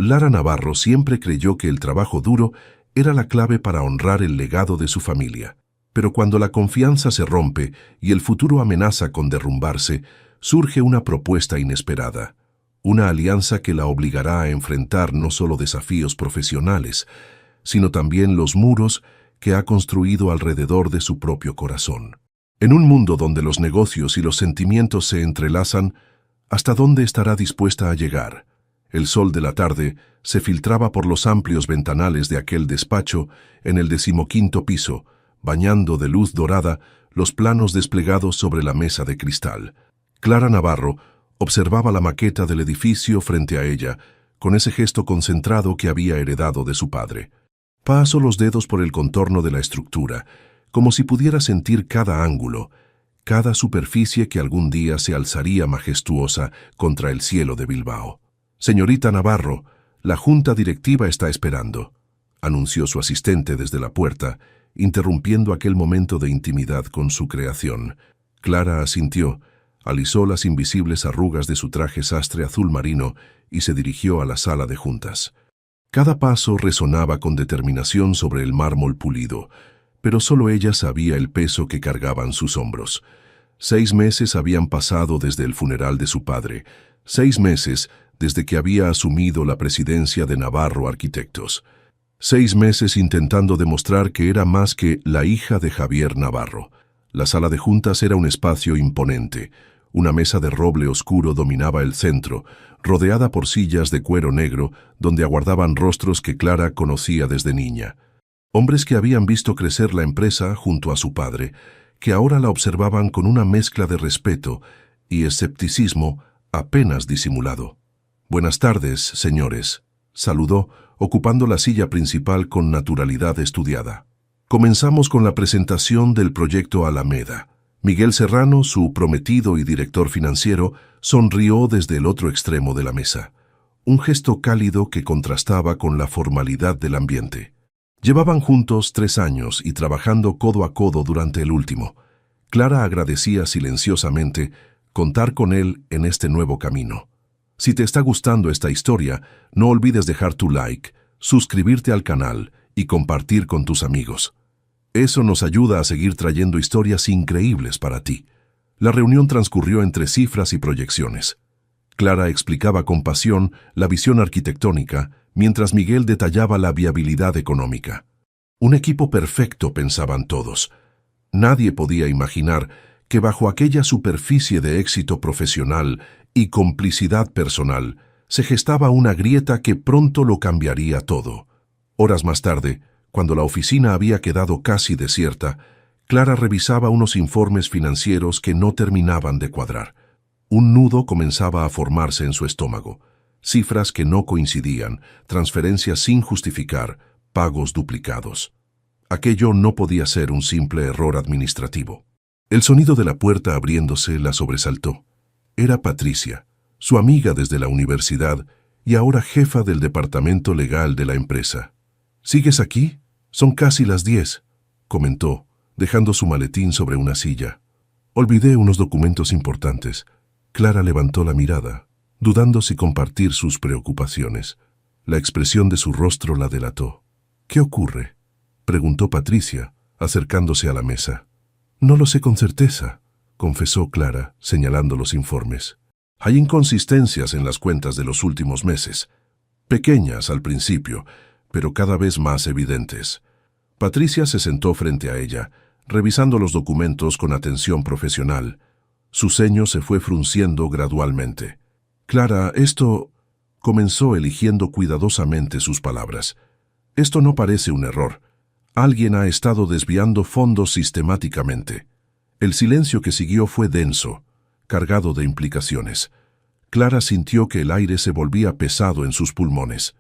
Lara Navarro siempre creyó que el trabajo duro era la clave para honrar el legado de su familia. Pero cuando la confianza se rompe y el futuro amenaza con derrumbarse, surge una propuesta inesperada. Una alianza que la obligará a enfrentar no solo desafíos profesionales, sino también los muros que ha construido alrededor de su propio corazón. En un mundo donde los negocios y los sentimientos se entrelazan, ¿hasta dónde estará dispuesta a llegar? El sol de la tarde se filtraba por los amplios ventanales de aquel despacho en el 15º piso, bañando de luz dorada los planos desplegados sobre la mesa de cristal. Clara Navarro observaba la maqueta del edificio frente a ella, con ese gesto concentrado que había heredado de su padre. Pasó los dedos por el contorno de la estructura, como si pudiera sentir cada ángulo, cada superficie que algún día se alzaría majestuosa contra el cielo de Bilbao. «Señorita Navarro, la junta directiva está esperando», anunció su asistente desde la puerta, interrumpiendo aquel momento de intimidad con su creación. Clara asintió, alisó las invisibles arrugas de su traje sastre azul marino y se dirigió a la sala de juntas. Cada paso resonaba con determinación sobre el mármol pulido, pero solo ella sabía el peso que cargaban sus hombros. 6 meses habían pasado desde el funeral de su padre, 6 meses desde que había asumido la presidencia de Navarro Arquitectos. 6 meses intentando demostrar que era más que la hija de Javier Navarro. La sala de juntas era un espacio imponente. Una mesa de roble oscuro dominaba el centro, rodeada por sillas de cuero negro donde aguardaban rostros que Clara conocía desde niña. Hombres que habían visto crecer la empresa junto a su padre, que ahora la observaban con una mezcla de respeto y escepticismo apenas disimulado. «Buenas tardes, señores», saludó, ocupando la silla principal con naturalidad estudiada. «Comenzamos con la presentación del proyecto Alameda». Miguel Serrano, su prometido y director financiero, sonrió desde el otro extremo de la mesa. Un gesto cálido que contrastaba con la formalidad del ambiente. Llevaban juntos 3 años y trabajando codo a codo durante el último. Clara agradecía silenciosamente contar con él en este nuevo camino. Si te está gustando esta historia, no olvides dejar tu like, suscribirte al canal y compartir con tus amigos. Eso nos ayuda a seguir trayendo historias increíbles para ti. La reunión transcurrió entre cifras y proyecciones. Clara explicaba con pasión la visión arquitectónica, mientras Miguel detallaba la viabilidad económica. Un equipo perfecto, pensaban todos. Nadie podía imaginar que bajo aquella superficie de éxito profesional y complicidad personal se gestaba una grieta que pronto lo cambiaría todo. Horas más tarde, cuando la oficina había quedado casi desierta, Clara revisaba unos informes financieros que no terminaban de cuadrar. Un nudo comenzaba a formarse en su estómago. Cifras que no coincidían, transferencias sin justificar, pagos duplicados. Aquello no podía ser un simple error administrativo. El sonido de la puerta abriéndose la sobresaltó. Era Patricia, su amiga desde la universidad y ahora jefa del departamento legal de la empresa. «¿Sigues aquí? Son casi las 10», comentó, dejando su maletín sobre una silla. «Olvidé unos documentos importantes». Clara levantó la mirada, dudando si compartir sus preocupaciones. La expresión de su rostro la delató. «¿Qué ocurre?», preguntó Patricia, acercándose a la mesa. «No lo sé con certeza», confesó Clara, señalando los informes. «Hay inconsistencias en las cuentas de los últimos meses. Pequeñas al principio, pero cada vez más evidentes». Patricia se sentó frente a ella, revisando los documentos con atención profesional. Su ceño se fue frunciendo gradualmente. «Clara, esto...», comenzó eligiendo cuidadosamente sus palabras. «Esto no parece un error. Alguien ha estado desviando fondos sistemáticamente». El silencio que siguió fue denso, cargado de implicaciones. Clara sintió que el aire se volvía pesado en sus pulmones.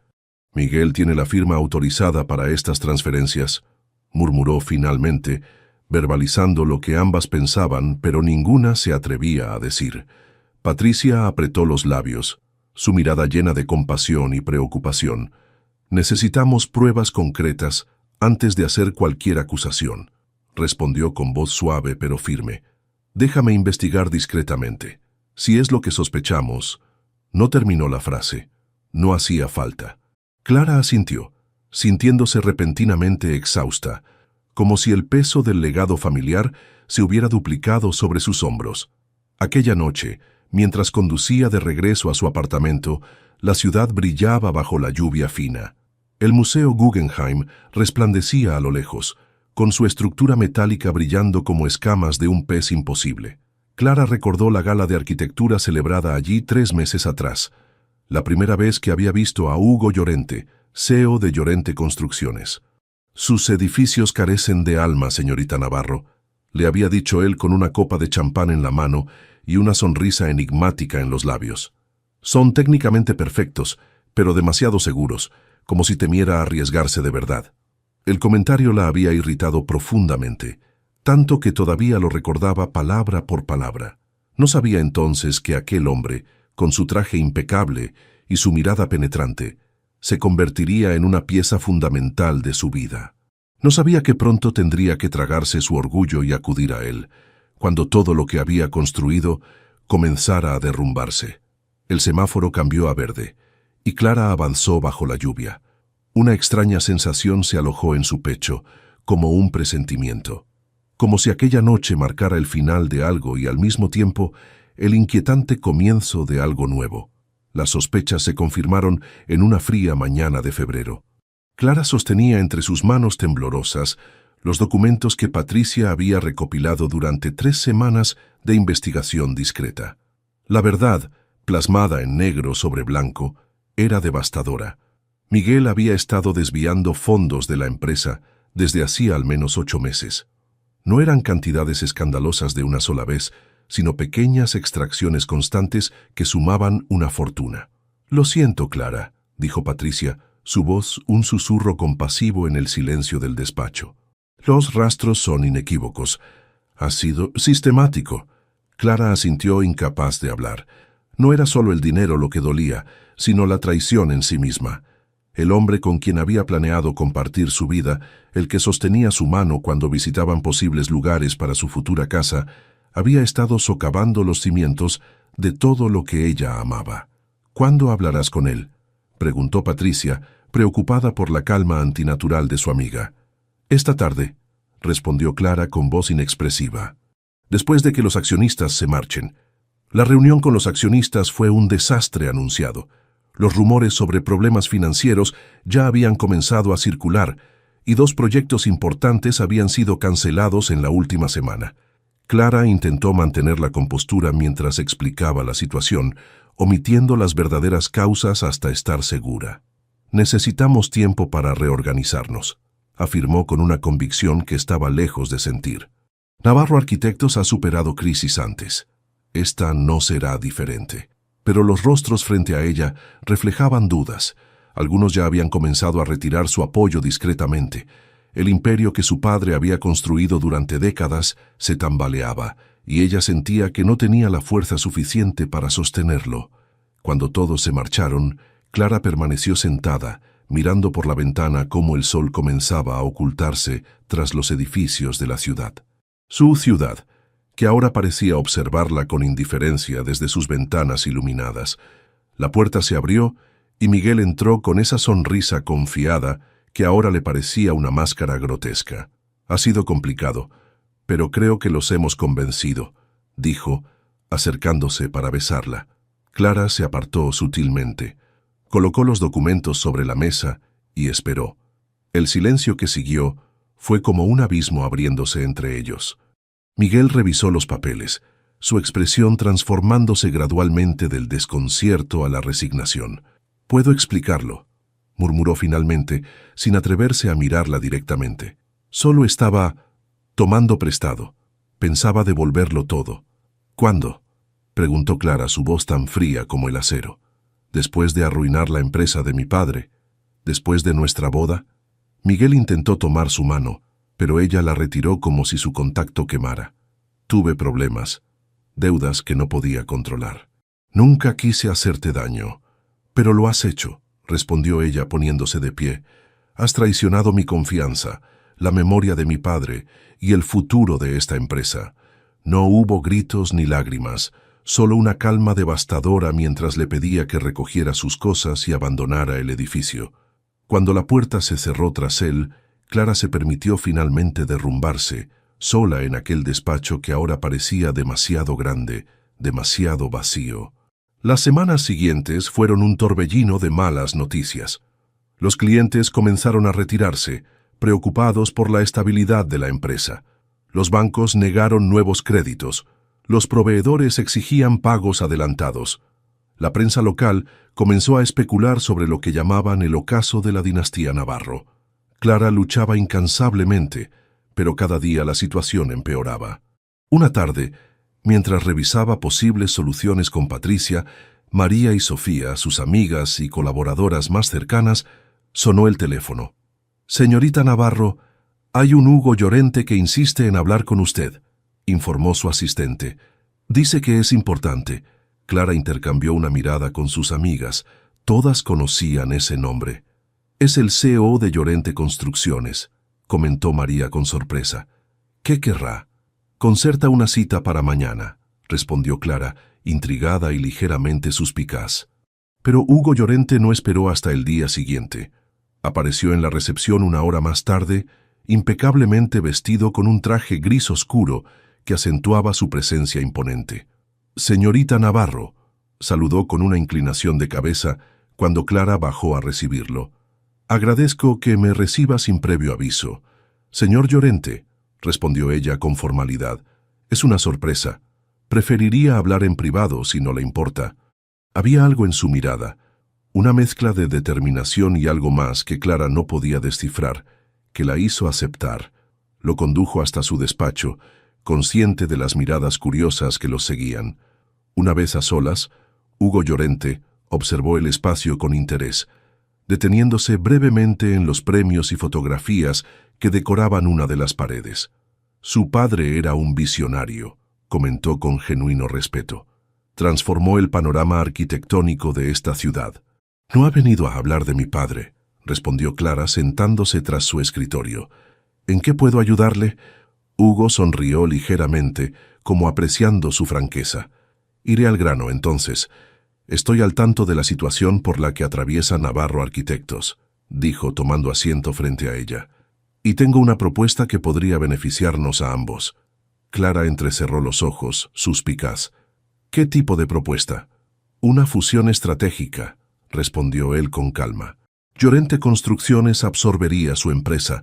«Miguel tiene la firma autorizada para estas transferencias», murmuró finalmente, verbalizando lo que ambas pensaban, pero ninguna se atrevía a decir. Patricia apretó los labios, su mirada llena de compasión y preocupación. «Necesitamos pruebas concretas antes de hacer cualquier acusación», respondió con voz suave pero firme. «Déjame investigar discretamente. Si es lo que sospechamos». No terminó la frase. No hacía falta. Clara asintió, sintiéndose repentinamente exhausta, como si el peso del legado familiar se hubiera duplicado sobre sus hombros. Aquella noche, mientras conducía de regreso a su apartamento, la ciudad brillaba bajo la lluvia fina. El Museo Guggenheim resplandecía a lo lejos, con su estructura metálica brillando como escamas de un pez imposible. Clara recordó la gala de arquitectura celebrada allí 3 meses atrás, la primera vez que había visto a Hugo Llorente, CEO de Llorente Construcciones. «Sus edificios carecen de alma, señorita Navarro», le había dicho él con una copa de champán en la mano y una sonrisa enigmática en los labios. «Son técnicamente perfectos, pero demasiado seguros, como si temiera arriesgarse de verdad». El comentario la había irritado profundamente, tanto que todavía lo recordaba palabra por palabra. No sabía entonces que aquel hombre, con su traje impecable y su mirada penetrante, se convertiría en una pieza fundamental de su vida. No sabía que pronto tendría que tragarse su orgullo y acudir a él, cuando todo lo que había construido comenzara a derrumbarse. El semáforo cambió a verde, y Clara avanzó bajo la lluvia. Una extraña sensación se alojó en su pecho, como un presentimiento. Como si aquella noche marcara el final de algo y al mismo tiempo el inquietante comienzo de algo nuevo. Las sospechas se confirmaron en una fría mañana de febrero. Clara sostenía entre sus manos temblorosas los documentos que Patricia había recopilado durante 3 semanas de investigación discreta. La verdad, plasmada en negro sobre blanco, era devastadora. Miguel había estado desviando fondos de la empresa desde hacía al menos 8 meses. No eran cantidades escandalosas de una sola vez, sino pequeñas extracciones constantes que sumaban una fortuna. «Lo siento, Clara», dijo Patricia, su voz un susurro compasivo en el silencio del despacho. «Los rastros son inequívocos. Ha sido sistemático». Clara asintió incapaz de hablar. No era solo el dinero lo que dolía, sino la traición en sí misma. El hombre con quien había planeado compartir su vida, el que sostenía su mano cuando visitaban posibles lugares para su futura casa, había estado socavando los cimientos de todo lo que ella amaba. «¿Cuándo hablarás con él?», preguntó Patricia, preocupada por la calma antinatural de su amiga. «Esta tarde», respondió Clara con voz inexpresiva. «Después de que los accionistas se marchen». La reunión con los accionistas fue un desastre anunciado. Los rumores sobre problemas financieros ya habían comenzado a circular y 2 proyectos importantes habían sido cancelados en la última semana. Clara intentó mantener la compostura mientras explicaba la situación, omitiendo las verdaderas causas hasta estar segura. «Necesitamos tiempo para reorganizarnos», afirmó con una convicción que estaba lejos de sentir. «Navarro Arquitectos ha superado crisis antes. Esta no será diferente». Pero los rostros frente a ella reflejaban dudas. Algunos ya habían comenzado a retirar su apoyo discretamente. El imperio que su padre había construido durante décadas se tambaleaba, y ella sentía que no tenía la fuerza suficiente para sostenerlo. Cuando todos se marcharon, Clara permaneció sentada, mirando por la ventana cómo el sol comenzaba a ocultarse tras los edificios de la ciudad. Su ciudad, que ahora parecía observarla con indiferencia desde sus ventanas iluminadas. La puerta se abrió y Miguel entró con esa sonrisa confiada que ahora le parecía una máscara grotesca. «Ha sido complicado, pero creo que los hemos convencido», dijo, acercándose para besarla. Clara se apartó sutilmente, colocó los documentos sobre la mesa y esperó. El silencio que siguió fue como un abismo abriéndose entre ellos. Miguel revisó los papeles, su expresión transformándose gradualmente del desconcierto a la resignación. «Puedo explicarlo», murmuró finalmente, sin atreverse a mirarla directamente. Solo estaba tomando prestado. Pensaba devolverlo todo. «¿Cuándo?», preguntó Clara, su voz tan fría como el acero. «Después de arruinar la empresa de mi padre. Después de nuestra boda». Miguel intentó tomar su mano, pero ella la retiró como si su contacto quemara. «Tuve problemas, deudas que no podía controlar. Nunca quise hacerte daño, pero lo has hecho», respondió ella poniéndose de pie. «Has traicionado mi confianza, la memoria de mi padre y el futuro de esta empresa». No hubo gritos ni lágrimas, solo una calma devastadora mientras le pedía que recogiera sus cosas y abandonara el edificio. Cuando la puerta se cerró tras él, Clara se permitió finalmente derrumbarse, sola en aquel despacho que ahora parecía demasiado grande, demasiado vacío. Las semanas siguientes fueron un torbellino de malas noticias. Los clientes comenzaron a retirarse, preocupados por la estabilidad de la empresa. Los bancos negaron nuevos créditos. Los proveedores exigían pagos adelantados. La prensa local comenzó a especular sobre lo que llamaban el ocaso de la dinastía Navarro. Clara luchaba incansablemente, pero cada día la situación empeoraba. Una tarde, mientras revisaba posibles soluciones con Patricia, María y Sofía, sus amigas y colaboradoras más cercanas, sonó el teléfono. «Señorita Navarro, hay un Hugo Llorente que insiste en hablar con usted», informó su asistente. «Dice que es importante». Clara intercambió una mirada con sus amigas. Todas conocían ese nombre. «Es el CEO de Llorente Construcciones», comentó María con sorpresa. «¿Qué querrá?» «Concerta una cita para mañana», respondió Clara, intrigada y ligeramente suspicaz. Pero Hugo Llorente no esperó hasta el día siguiente. Apareció en la recepción una hora más tarde, impecablemente vestido con un traje gris oscuro que acentuaba su presencia imponente. «Señorita Navarro», saludó con una inclinación de cabeza cuando Clara bajó a recibirlo. «Agradezco que me reciba sin previo aviso». «Señor Llorente», respondió ella con formalidad, «es una sorpresa. Preferiría hablar en privado si no le importa». Había algo en su mirada, una mezcla de determinación y algo más que Clara no podía descifrar, que la hizo aceptar. Lo condujo hasta su despacho, consciente de las miradas curiosas que los seguían. Una vez a solas, Hugo Llorente observó el espacio con interés, deteniéndose brevemente en los premios y fotografías que decoraban una de las paredes. «Su padre era un visionario», comentó con genuino respeto. «Transformó el panorama arquitectónico de esta ciudad». «No ha venido a hablar de mi padre», respondió Clara sentándose tras su escritorio. «¿En qué puedo ayudarle?» Hugo sonrió ligeramente, como apreciando su franqueza. «Iré al grano, entonces. Estoy al tanto de la situación por la que atraviesa Navarro Arquitectos», dijo tomando asiento frente a ella. «Y tengo una propuesta que podría beneficiarnos a ambos». Clara entrecerró los ojos, suspicaz. «¿Qué tipo de propuesta?» «Una fusión estratégica», respondió él con calma. «Llorente Construcciones absorbería su empresa,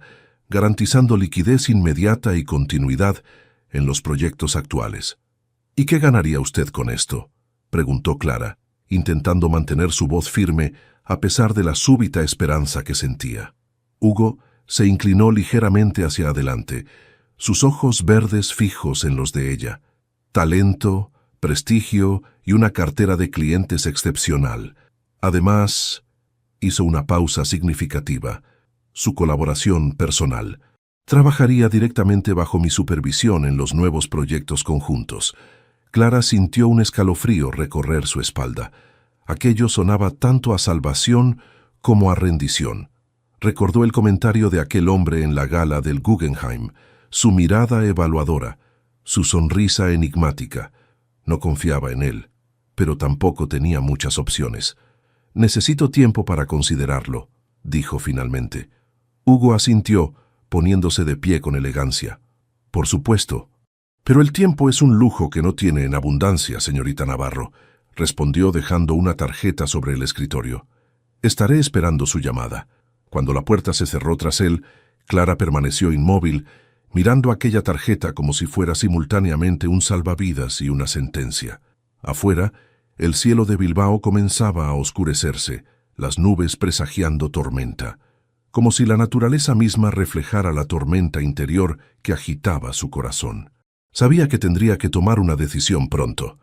garantizando liquidez inmediata y continuidad en los proyectos actuales». «¿Y qué ganaría usted con esto?», preguntó Clara, intentando mantener su voz firme a pesar de la súbita esperanza que sentía. Hugo se inclinó ligeramente hacia adelante, sus ojos verdes fijos en los de ella. Talento, prestigio y una cartera de clientes excepcional. Además, hizo una pausa significativa, su colaboración personal. «Trabajaría directamente bajo mi supervisión en los nuevos proyectos conjuntos». Clara sintió un escalofrío recorrer su espalda. Aquello sonaba tanto a salvación como a rendición. Recordó el comentario de aquel hombre en la gala del Guggenheim, su mirada evaluadora, su sonrisa enigmática. No confiaba en él, pero tampoco tenía muchas opciones. «Necesito tiempo para considerarlo», dijo finalmente. Hugo asintió, poniéndose de pie con elegancia. «Por supuesto». «Pero el tiempo es un lujo que no tiene en abundancia, señorita Navarro», respondió dejando una tarjeta sobre el escritorio. «Estaré esperando su llamada». Cuando la puerta se cerró tras él, Clara permaneció inmóvil, mirando aquella tarjeta como si fuera simultáneamente un salvavidas y una sentencia. Afuera, el cielo de Bilbao comenzaba a oscurecerse, las nubes presagiando tormenta, como si la naturaleza misma reflejara la tormenta interior que agitaba su corazón. Sabía que tendría que tomar una decisión pronto,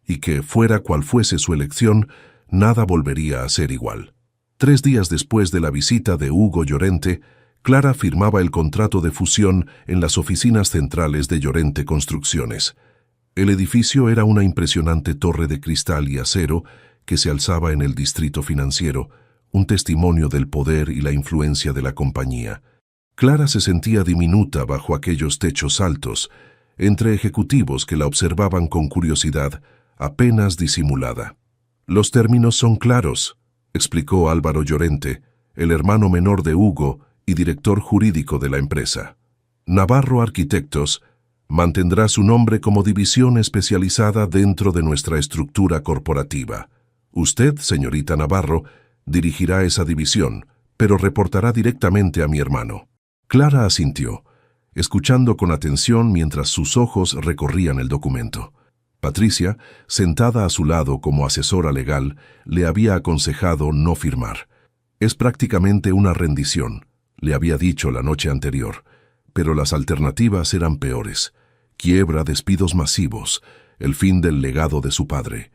y que, fuera cual fuese su elección, nada volvería a ser igual. 3 días después de la visita de Hugo Llorente, Clara firmaba el contrato de fusión en las oficinas centrales de Llorente Construcciones. El edificio era una impresionante torre de cristal y acero que se alzaba en el distrito financiero, un testimonio del poder y la influencia de la compañía. Clara se sentía diminuta bajo aquellos techos altos, entre ejecutivos que la observaban con curiosidad, apenas disimulada. «Los términos son claros», explicó Álvaro Llorente, el hermano menor de Hugo y director jurídico de la empresa. «Navarro Arquitectos mantendrá su nombre como división especializada dentro de nuestra estructura corporativa. Usted, señorita Navarro, dirigirá esa división, pero reportará directamente a mi hermano». Clara asintió, escuchando con atención mientras sus ojos recorrían el documento. Patricia, sentada a su lado como asesora legal, le había aconsejado no firmar. «Es prácticamente una rendición», le había dicho la noche anterior, pero las alternativas eran peores. Quiebra, despidos masivos, el fin del legado de su padre.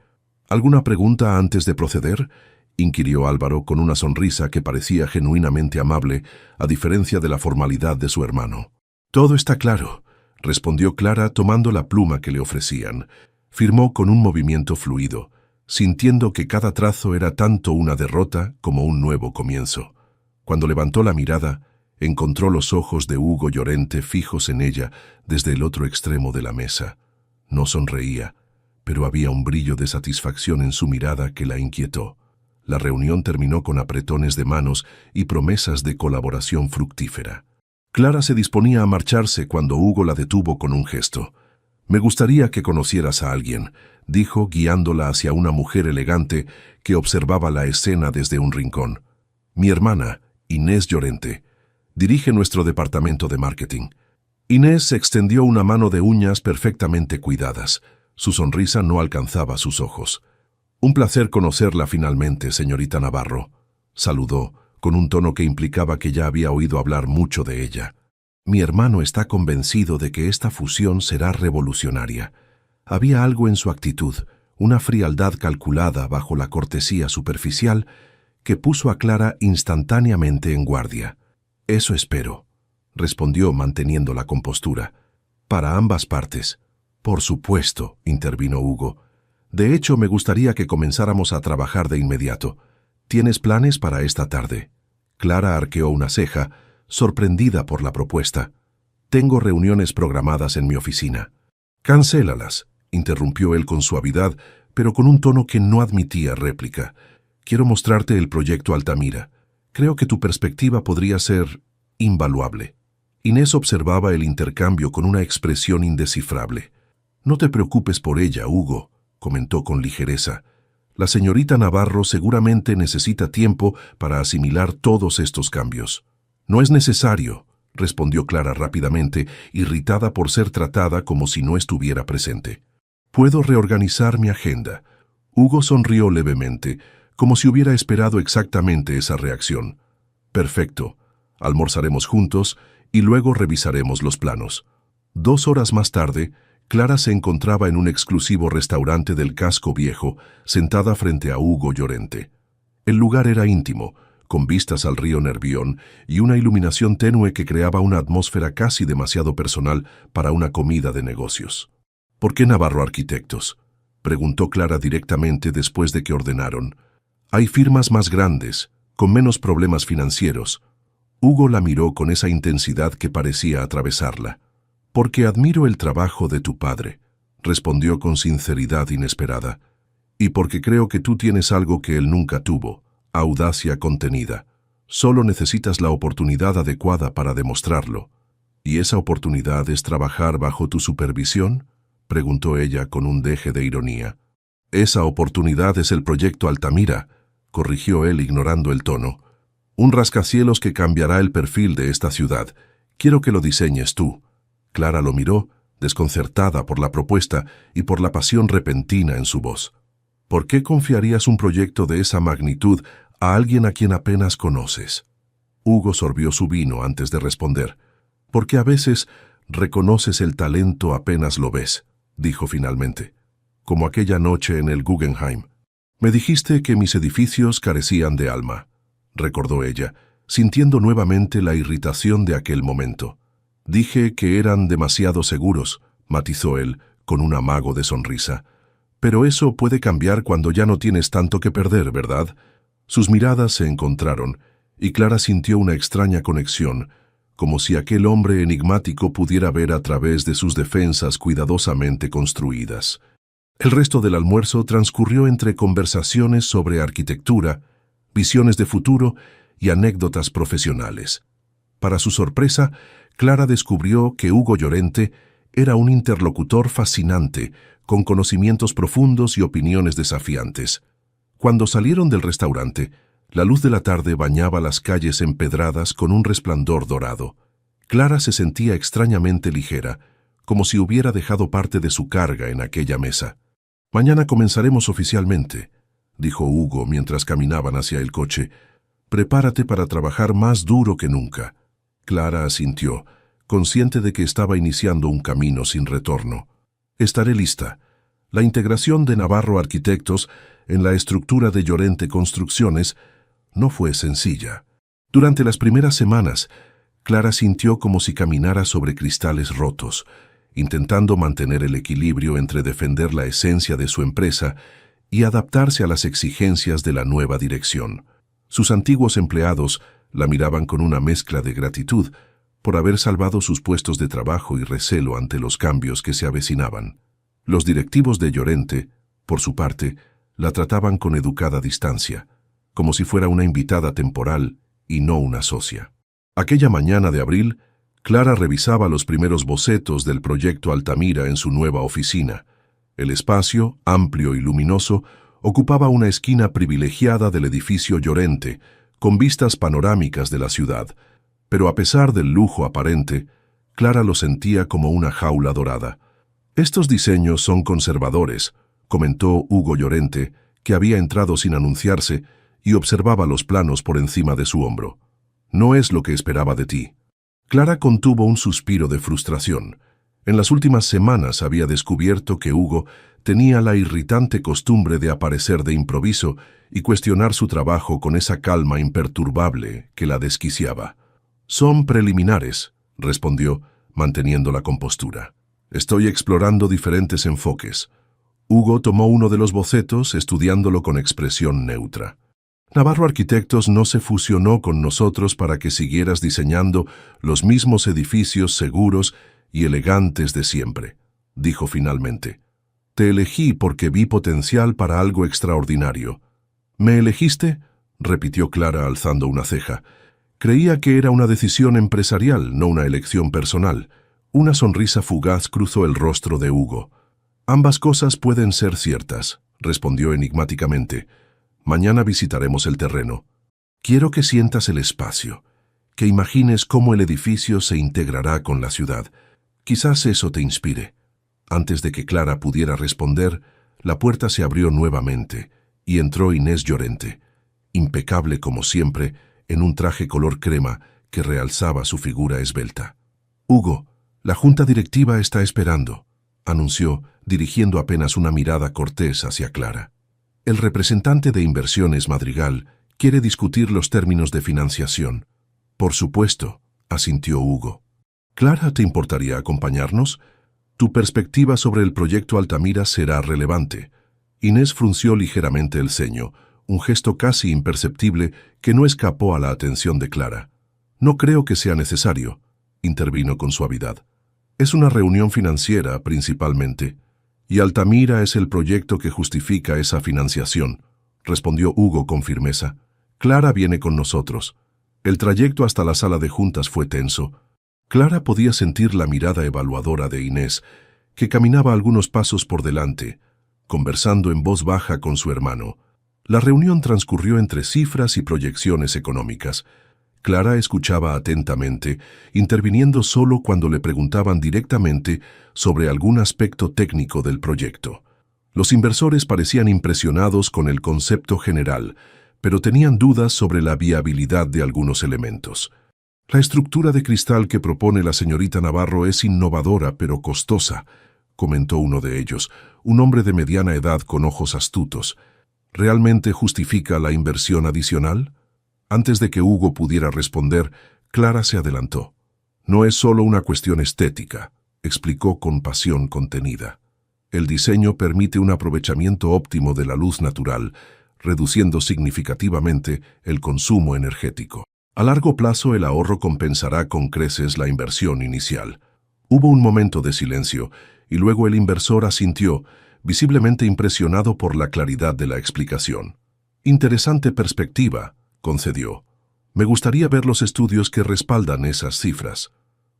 «¿Alguna pregunta antes de proceder?», inquirió Álvaro con una sonrisa que parecía genuinamente amable, a diferencia de la formalidad de su hermano. «Todo está claro», respondió Clara tomando la pluma que le ofrecían. Firmó con un movimiento fluido, sintiendo que cada trazo era tanto una derrota como un nuevo comienzo. Cuando levantó la mirada, encontró los ojos de Hugo Llorente fijos en ella desde el otro extremo de la mesa. No sonreía, pero había un brillo de satisfacción en su mirada que la inquietó. La reunión terminó con apretones de manos y promesas de colaboración fructífera. Clara se disponía a marcharse cuando Hugo la detuvo con un gesto. «Me gustaría que conocieras a alguien», dijo guiándola hacia una mujer elegante que observaba la escena desde un rincón. «Mi hermana, Inés Llorente, dirige nuestro departamento de marketing». Inés extendió una mano de uñas perfectamente cuidadas. Su sonrisa no alcanzaba sus ojos. «Un placer conocerla finalmente, señorita Navarro», saludó, con un tono que implicaba que ya había oído hablar mucho de ella. «Mi hermano está convencido de que esta fusión será revolucionaria». Había algo en su actitud, una frialdad calculada bajo la cortesía superficial, que puso a Clara instantáneamente en guardia. «Eso espero», respondió manteniendo la compostura. «Para ambas partes». «Por supuesto», intervino Hugo. «De hecho, me gustaría que comenzáramos a trabajar de inmediato. ¿Tienes planes para esta tarde?» Clara arqueó una ceja, sorprendida por la propuesta. «Tengo reuniones programadas en mi oficina». «Cancélalas», interrumpió él con suavidad, pero con un tono que no admitía réplica. «Quiero mostrarte el proyecto Altamira. Creo que tu perspectiva podría ser invaluable». Inés observaba el intercambio con una expresión indescifrable. «No te preocupes por ella, Hugo», comentó con ligereza. «La señorita Navarro seguramente necesita tiempo para asimilar todos estos cambios». «No es necesario», respondió Clara rápidamente, irritada por ser tratada como si no estuviera presente. «Puedo reorganizar mi agenda». Hugo sonrió levemente, como si hubiera esperado exactamente esa reacción. «Perfecto. Almorzaremos juntos y luego revisaremos los planos». 2 horas más tarde, Clara se encontraba en un exclusivo restaurante del casco viejo, sentada frente a Hugo Llorente. El lugar era íntimo, con vistas al río Nervión y una iluminación tenue que creaba una atmósfera casi demasiado personal para una comida de negocios. «¿Por qué Navarro Arquitectos?», preguntó Clara directamente después de que ordenaron. «Hay firmas más grandes, con menos problemas financieros». Hugo la miró con esa intensidad que parecía atravesarla. «Porque admiro el trabajo de tu padre», respondió con sinceridad inesperada. «Y porque creo que tú tienes algo que él nunca tuvo, audacia contenida. Solo necesitas la oportunidad adecuada para demostrarlo». «¿Y esa oportunidad es trabajar bajo tu supervisión?», preguntó ella con un deje de ironía. «Esa oportunidad es el proyecto Altamira», corrigió él ignorando el tono. «Un rascacielos que cambiará el perfil de esta ciudad. Quiero que lo diseñes tú». Clara lo miró, desconcertada por la propuesta y por la pasión repentina en su voz. «¿Por qué confiarías un proyecto de esa magnitud a alguien a quien apenas conoces?» Hugo sorbió su vino antes de responder. «Porque a veces reconoces el talento apenas lo ves», dijo finalmente. «Como aquella noche en el Guggenheim. Me dijiste que mis edificios carecían de alma», recordó ella, sintiendo nuevamente la irritación de aquel momento. «Dije que eran demasiado seguros», matizó él, con un amago de sonrisa. «Pero eso puede cambiar cuando ya no tienes tanto que perder, ¿verdad?». Sus miradas se encontraron, y Clara sintió una extraña conexión, como si aquel hombre enigmático pudiera ver a través de sus defensas cuidadosamente construidas. El resto del almuerzo transcurrió entre conversaciones sobre arquitectura, visiones de futuro y anécdotas profesionales. Para su sorpresa, Clara descubrió que Hugo Llorente era un interlocutor fascinante, con conocimientos profundos y opiniones desafiantes. Cuando salieron del restaurante, la luz de la tarde bañaba las calles empedradas con un resplandor dorado. Clara se sentía extrañamente ligera, como si hubiera dejado parte de su carga en aquella mesa. «Mañana comenzaremos oficialmente», dijo Hugo mientras caminaban hacia el coche. «Prepárate para trabajar más duro que nunca». Clara asintió, consciente de que estaba iniciando un camino sin retorno. «Estaré lista». La integración de Navarro Arquitectos en la estructura de Llorente Construcciones no fue sencilla. Durante las primeras semanas, Clara sintió como si caminara sobre cristales rotos, intentando mantener el equilibrio entre defender la esencia de su empresa y adaptarse a las exigencias de la nueva dirección. Sus antiguos empleados la miraban con una mezcla de gratitud por haber salvado sus puestos de trabajo y recelo ante los cambios que se avecinaban. Los directivos de Llorente, por su parte, la trataban con educada distancia, como si fuera una invitada temporal y no una socia. Aquella mañana de abril, Clara revisaba los primeros bocetos del proyecto Altamira en su nueva oficina. El espacio, amplio y luminoso, ocupaba una esquina privilegiada del edificio Llorente, con vistas panorámicas de la ciudad, pero a pesar del lujo aparente, Clara lo sentía como una jaula dorada. «Estos diseños son conservadores», comentó Hugo Llorente, que había entrado sin anunciarse y observaba los planos por encima de su hombro. «No es lo que esperaba de ti». Clara contuvo un suspiro de frustración. En las últimas semanas había descubierto que Hugo tenía la irritante costumbre de aparecer de improviso y cuestionar su trabajo con esa calma imperturbable que la desquiciaba. «Son preliminares», respondió, manteniendo la compostura. «Estoy explorando diferentes enfoques». Hugo tomó uno de los bocetos, estudiándolo con expresión neutra. «Navarro Arquitectos no se fusionó con nosotros para que siguieras diseñando los mismos edificios seguros y elegantes de siempre», dijo finalmente. «Te elegí porque vi potencial para algo extraordinario». «¿Me elegiste?», repitió Clara alzando una ceja. «Creía que era una decisión empresarial, no una elección personal». Una sonrisa fugaz cruzó el rostro de Hugo. «Ambas cosas pueden ser ciertas», respondió enigmáticamente. «Mañana visitaremos el terreno. Quiero que sientas el espacio, que imagines cómo el edificio se integrará con la ciudad. Quizás eso te inspire». Antes de que Clara pudiera responder, la puerta se abrió nuevamente y entró Inés Llorente, impecable como siempre, en un traje color crema que realzaba su figura esbelta. «Hugo, la junta directiva está esperando», anunció, dirigiendo apenas una mirada cortés hacia Clara. «El representante de Inversiones Madrigal quiere discutir los términos de financiación». «Por supuesto», asintió Hugo. «Clara, ¿te importaría acompañarnos? Tu perspectiva sobre el proyecto Altamira será relevante». Inés frunció ligeramente el ceño, un gesto casi imperceptible que no escapó a la atención de Clara. «No creo que sea necesario», intervino con suavidad. «Es una reunión financiera, principalmente, y Altamira es el proyecto que justifica esa financiación», respondió Hugo con firmeza. «Clara viene con nosotros». El trayecto hasta la sala de juntas fue tenso. Clara podía sentir la mirada evaluadora de Inés, que caminaba algunos pasos por delante, conversando en voz baja con su hermano. La reunión transcurrió entre cifras y proyecciones económicas. Clara escuchaba atentamente, interviniendo solo cuando le preguntaban directamente sobre algún aspecto técnico del proyecto. Los inversores parecían impresionados con el concepto general, pero tenían dudas sobre la viabilidad de algunos elementos. «La estructura de cristal que propone la señorita Navarro es innovadora pero costosa», comentó uno de ellos, un hombre de mediana edad con ojos astutos. «¿Realmente justifica la inversión adicional?». Antes de que Hugo pudiera responder, Clara se adelantó. «No es solo una cuestión estética», explicó con pasión contenida. «El diseño permite un aprovechamiento óptimo de la luz natural, reduciendo significativamente el consumo energético. A largo plazo el ahorro compensará con creces la inversión inicial». Hubo un momento de silencio, y luego el inversor asintió, visiblemente impresionado por la claridad de la explicación. Interesante perspectiva, concedió. Me gustaría ver los estudios que respaldan esas cifras.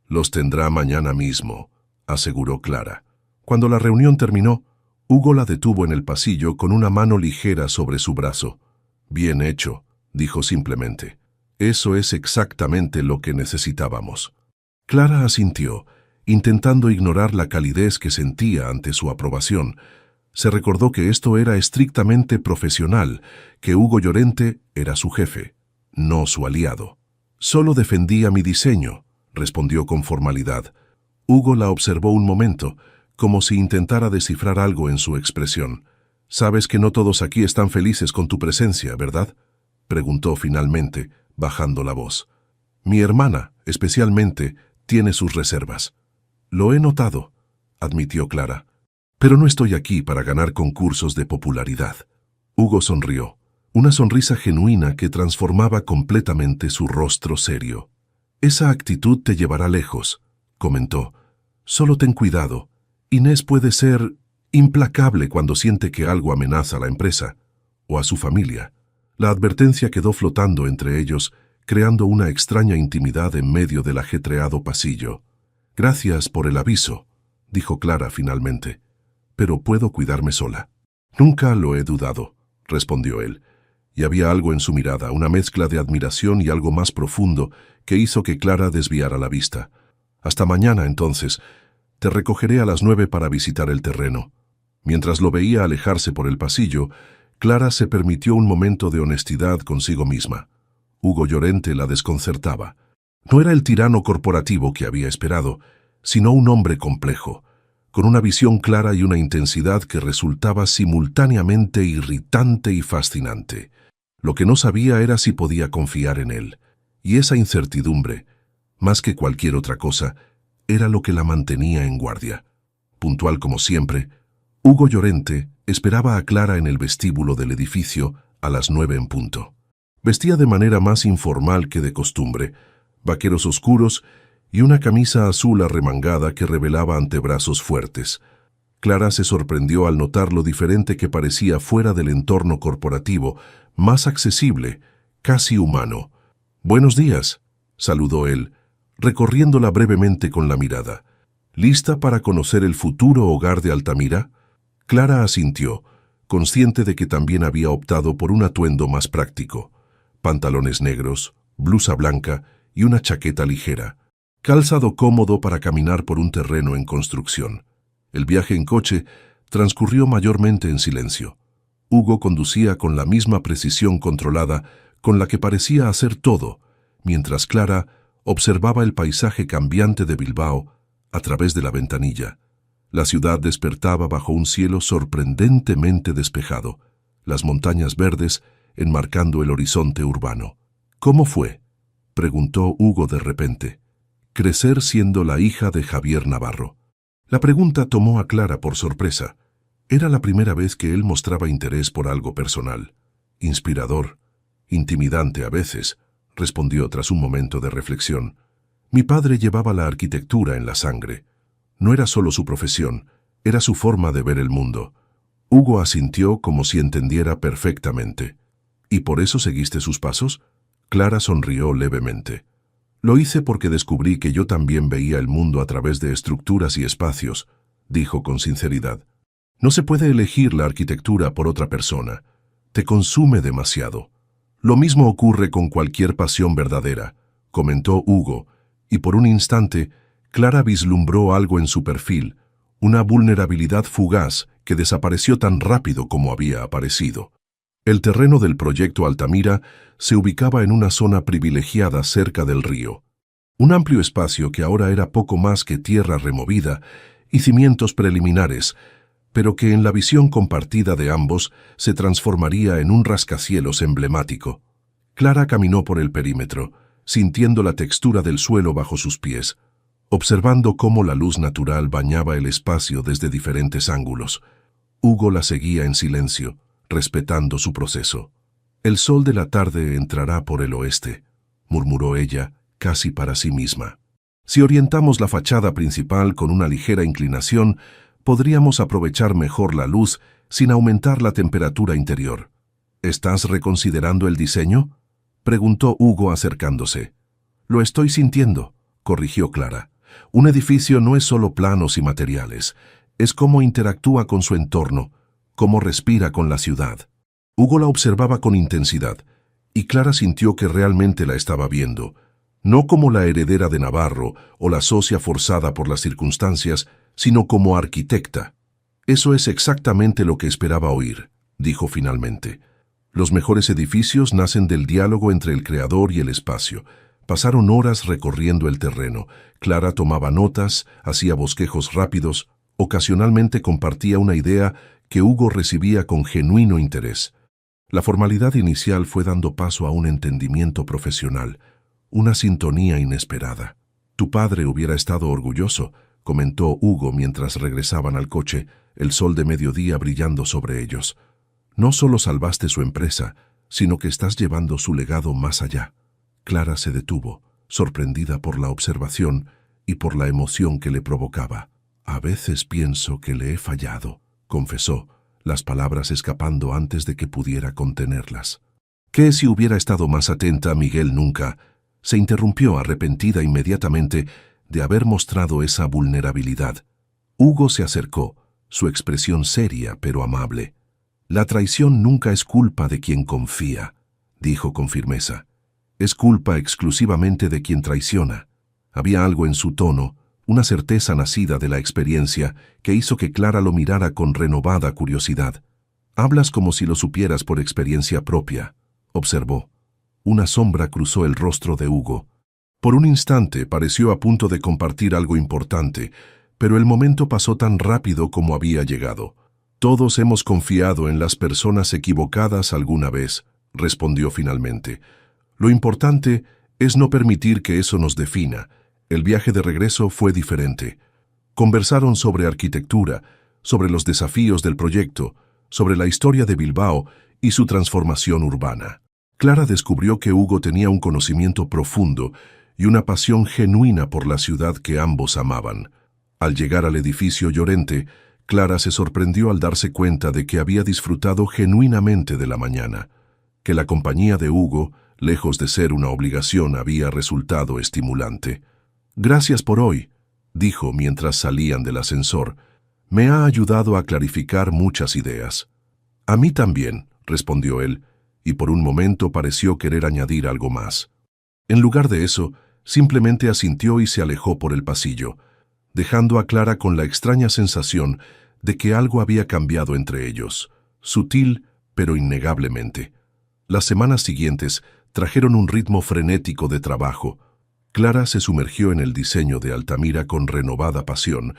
Los tendrá mañana mismo, aseguró Clara. Cuando la reunión terminó, Hugo la detuvo en el pasillo con una mano ligera sobre su brazo. Bien hecho, dijo simplemente. Eso es exactamente lo que necesitábamos. Clara asintió, intentando ignorar la calidez que sentía ante su aprobación. Se recordó que esto era estrictamente profesional, que Hugo Llorente era su jefe, no su aliado. Solo defendía mi diseño, respondió con formalidad. Hugo la observó un momento, como si intentara descifrar algo en su expresión. «Sabes que no todos aquí están felices con tu presencia, ¿verdad?», preguntó finalmente, bajando la voz. «Mi hermana, especialmente, tiene sus reservas». «Lo he notado», admitió Clara. «Pero no estoy aquí para ganar concursos de popularidad». Hugo sonrió, una sonrisa genuina que transformaba completamente su rostro serio. «Esa actitud te llevará lejos», comentó. «Solo ten cuidado. Inés puede ser implacable cuando siente que algo amenaza a la empresa o a su familia». La advertencia quedó flotando entre ellos, creando una extraña intimidad en medio del ajetreado pasillo. «Gracias por el aviso», dijo Clara finalmente. «Pero puedo cuidarme sola». «Nunca lo he dudado», respondió él. Y había algo en su mirada, una mezcla de admiración y algo más profundo, que hizo que Clara desviara la vista. «Hasta mañana, entonces. Te recogeré a las 9 para visitar el terreno». Mientras lo veía alejarse por el pasillo, Clara se permitió un momento de honestidad consigo misma. Hugo Llorente la desconcertaba. No era el tirano corporativo que había esperado, sino un hombre complejo, con una visión clara y una intensidad que resultaba simultáneamente irritante y fascinante. Lo que no sabía era si podía confiar en él, y esa incertidumbre, más que cualquier otra cosa, era lo que la mantenía en guardia. Puntual como siempre, Hugo Llorente esperaba a Clara en el vestíbulo del edificio a las 9 en punto. Vestía de manera más informal que de costumbre, vaqueros oscuros y una camisa azul arremangada que revelaba antebrazos fuertes. Clara se sorprendió al notar lo diferente que parecía fuera del entorno corporativo, más accesible, casi humano. «Buenos días», saludó él, recorriéndola brevemente con la mirada. «¿Lista para conocer el futuro hogar de Altamira?». Clara asintió, consciente de que también había optado por un atuendo más práctico. Pantalones negros, blusa blanca y una chaqueta ligera. Calzado cómodo para caminar por un terreno en construcción. El viaje en coche transcurrió mayormente en silencio. Hugo conducía con la misma precisión controlada con la que parecía hacer todo, mientras Clara observaba el paisaje cambiante de Bilbao a través de la ventanilla. La ciudad despertaba bajo un cielo sorprendentemente despejado, las montañas verdes enmarcando el horizonte urbano. «¿Cómo fue?», preguntó Hugo de repente. «Crecer siendo la hija de Javier Navarro». La pregunta tomó a Clara por sorpresa. Era la primera vez que él mostraba interés por algo personal. «Inspirador, intimidante a veces», respondió tras un momento de reflexión. «Mi padre llevaba la arquitectura en la sangre. No era solo su profesión, era su forma de ver el mundo». Hugo asintió como si entendiera perfectamente. «¿Y por eso seguiste sus pasos?». Clara sonrió levemente. «Lo hice porque descubrí que yo también veía el mundo a través de estructuras y espacios», dijo con sinceridad. «No se puede elegir la arquitectura por otra persona. Te consume demasiado». «Lo mismo ocurre con cualquier pasión verdadera», comentó Hugo, y por un instante Clara vislumbró algo en su perfil, una vulnerabilidad fugaz que desapareció tan rápido como había aparecido. El terreno del proyecto Altamira se ubicaba en una zona privilegiada cerca del río. Un amplio espacio que ahora era poco más que tierra removida y cimientos preliminares, pero que en la visión compartida de ambos se transformaría en un rascacielos emblemático. Clara caminó por el perímetro, sintiendo la textura del suelo bajo sus pies, observando cómo la luz natural bañaba el espacio desde diferentes ángulos. Hugo la seguía en silencio, respetando su proceso. «El sol de la tarde entrará por el oeste», murmuró ella, casi para sí misma. «Si orientamos la fachada principal con una ligera inclinación, podríamos aprovechar mejor la luz sin aumentar la temperatura interior. ¿Estás reconsiderando el diseño?, preguntó Hugo acercándose. Lo estoy sintiendo, corrigió Clara. Un edificio no es solo planos y materiales, es cómo interactúa con su entorno, cómo respira con la ciudad. Hugo la observaba con intensidad, y Clara sintió que realmente la estaba viendo, no como la heredera de Navarro o la socia forzada por las circunstancias, sino como arquitecta. Eso es exactamente lo que esperaba oír, dijo finalmente. Los mejores edificios nacen del diálogo entre el creador y el espacio. Pasaron horas recorriendo el terreno. Clara tomaba notas, hacía bosquejos rápidos, ocasionalmente compartía una idea que Hugo recibía con genuino interés. La formalidad inicial fue dando paso a un entendimiento profesional, una sintonía inesperada. Tu padre hubiera estado orgulloso, comentó Hugo mientras regresaban al coche, el sol de mediodía brillando sobre ellos. No solo salvaste su empresa, sino que estás llevando su legado más allá. Clara se detuvo, sorprendida por la observación y por la emoción que le provocaba. A veces pienso que le he fallado, confesó, las palabras escapando antes de que pudiera contenerlas. ¿Qué si hubiera estado más atenta? Miguel nunca se interrumpió, arrepentida inmediatamente de haber mostrado esa vulnerabilidad. Hugo se acercó, su expresión seria pero amable. La traición nunca es culpa de quien confía, dijo con firmeza. Es culpa exclusivamente de quien traiciona. Había algo en su tono, una certeza nacida de la experiencia, que hizo que Clara lo mirara con renovada curiosidad. Hablas como si lo supieras por experiencia propia, observó. Una sombra cruzó el rostro de Hugo. Por un instante pareció a punto de compartir algo importante, pero el momento pasó tan rápido como había llegado. Todos hemos confiado en las personas equivocadas alguna vez, respondió finalmente. Lo importante es no permitir que eso nos defina. El viaje de regreso fue diferente. Conversaron sobre arquitectura, sobre los desafíos del proyecto, sobre la historia de Bilbao y su transformación urbana. Clara descubrió que Hugo tenía un conocimiento profundo y una pasión genuina por la ciudad que ambos amaban. Al llegar al edificio Llorente, Clara se sorprendió al darse cuenta de que había disfrutado genuinamente de la mañana, que la compañía de Hugo, lejos de ser una obligación, había resultado estimulante. Gracias por hoy, dijo mientras salían del ascensor. Me ha ayudado a clarificar muchas ideas. A mí también, respondió él, y por un momento pareció querer añadir algo más. En lugar de eso, simplemente asintió y se alejó por el pasillo, dejando a Clara con la extraña sensación de que algo había cambiado entre ellos, sutil pero innegablemente. Las semanas siguientes trajeron un ritmo frenético de trabajo. Clara se sumergió en el diseño de Altamira con renovada pasión,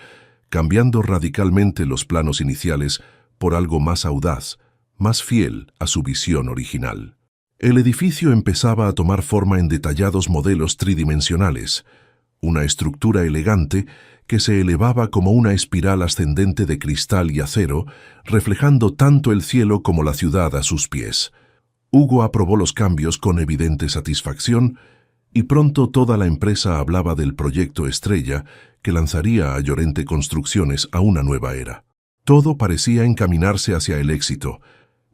cambiando radicalmente los planos iniciales por algo más audaz, más fiel a su visión original. El edificio empezaba a tomar forma en detallados modelos tridimensionales, una estructura elegante que se elevaba como una espiral ascendente de cristal y acero, reflejando tanto el cielo como la ciudad a sus pies. Hugo aprobó los cambios con evidente satisfacción y pronto toda la empresa hablaba del proyecto estrella que lanzaría a Llorente Construcciones a una nueva era. Todo parecía encaminarse hacia el éxito,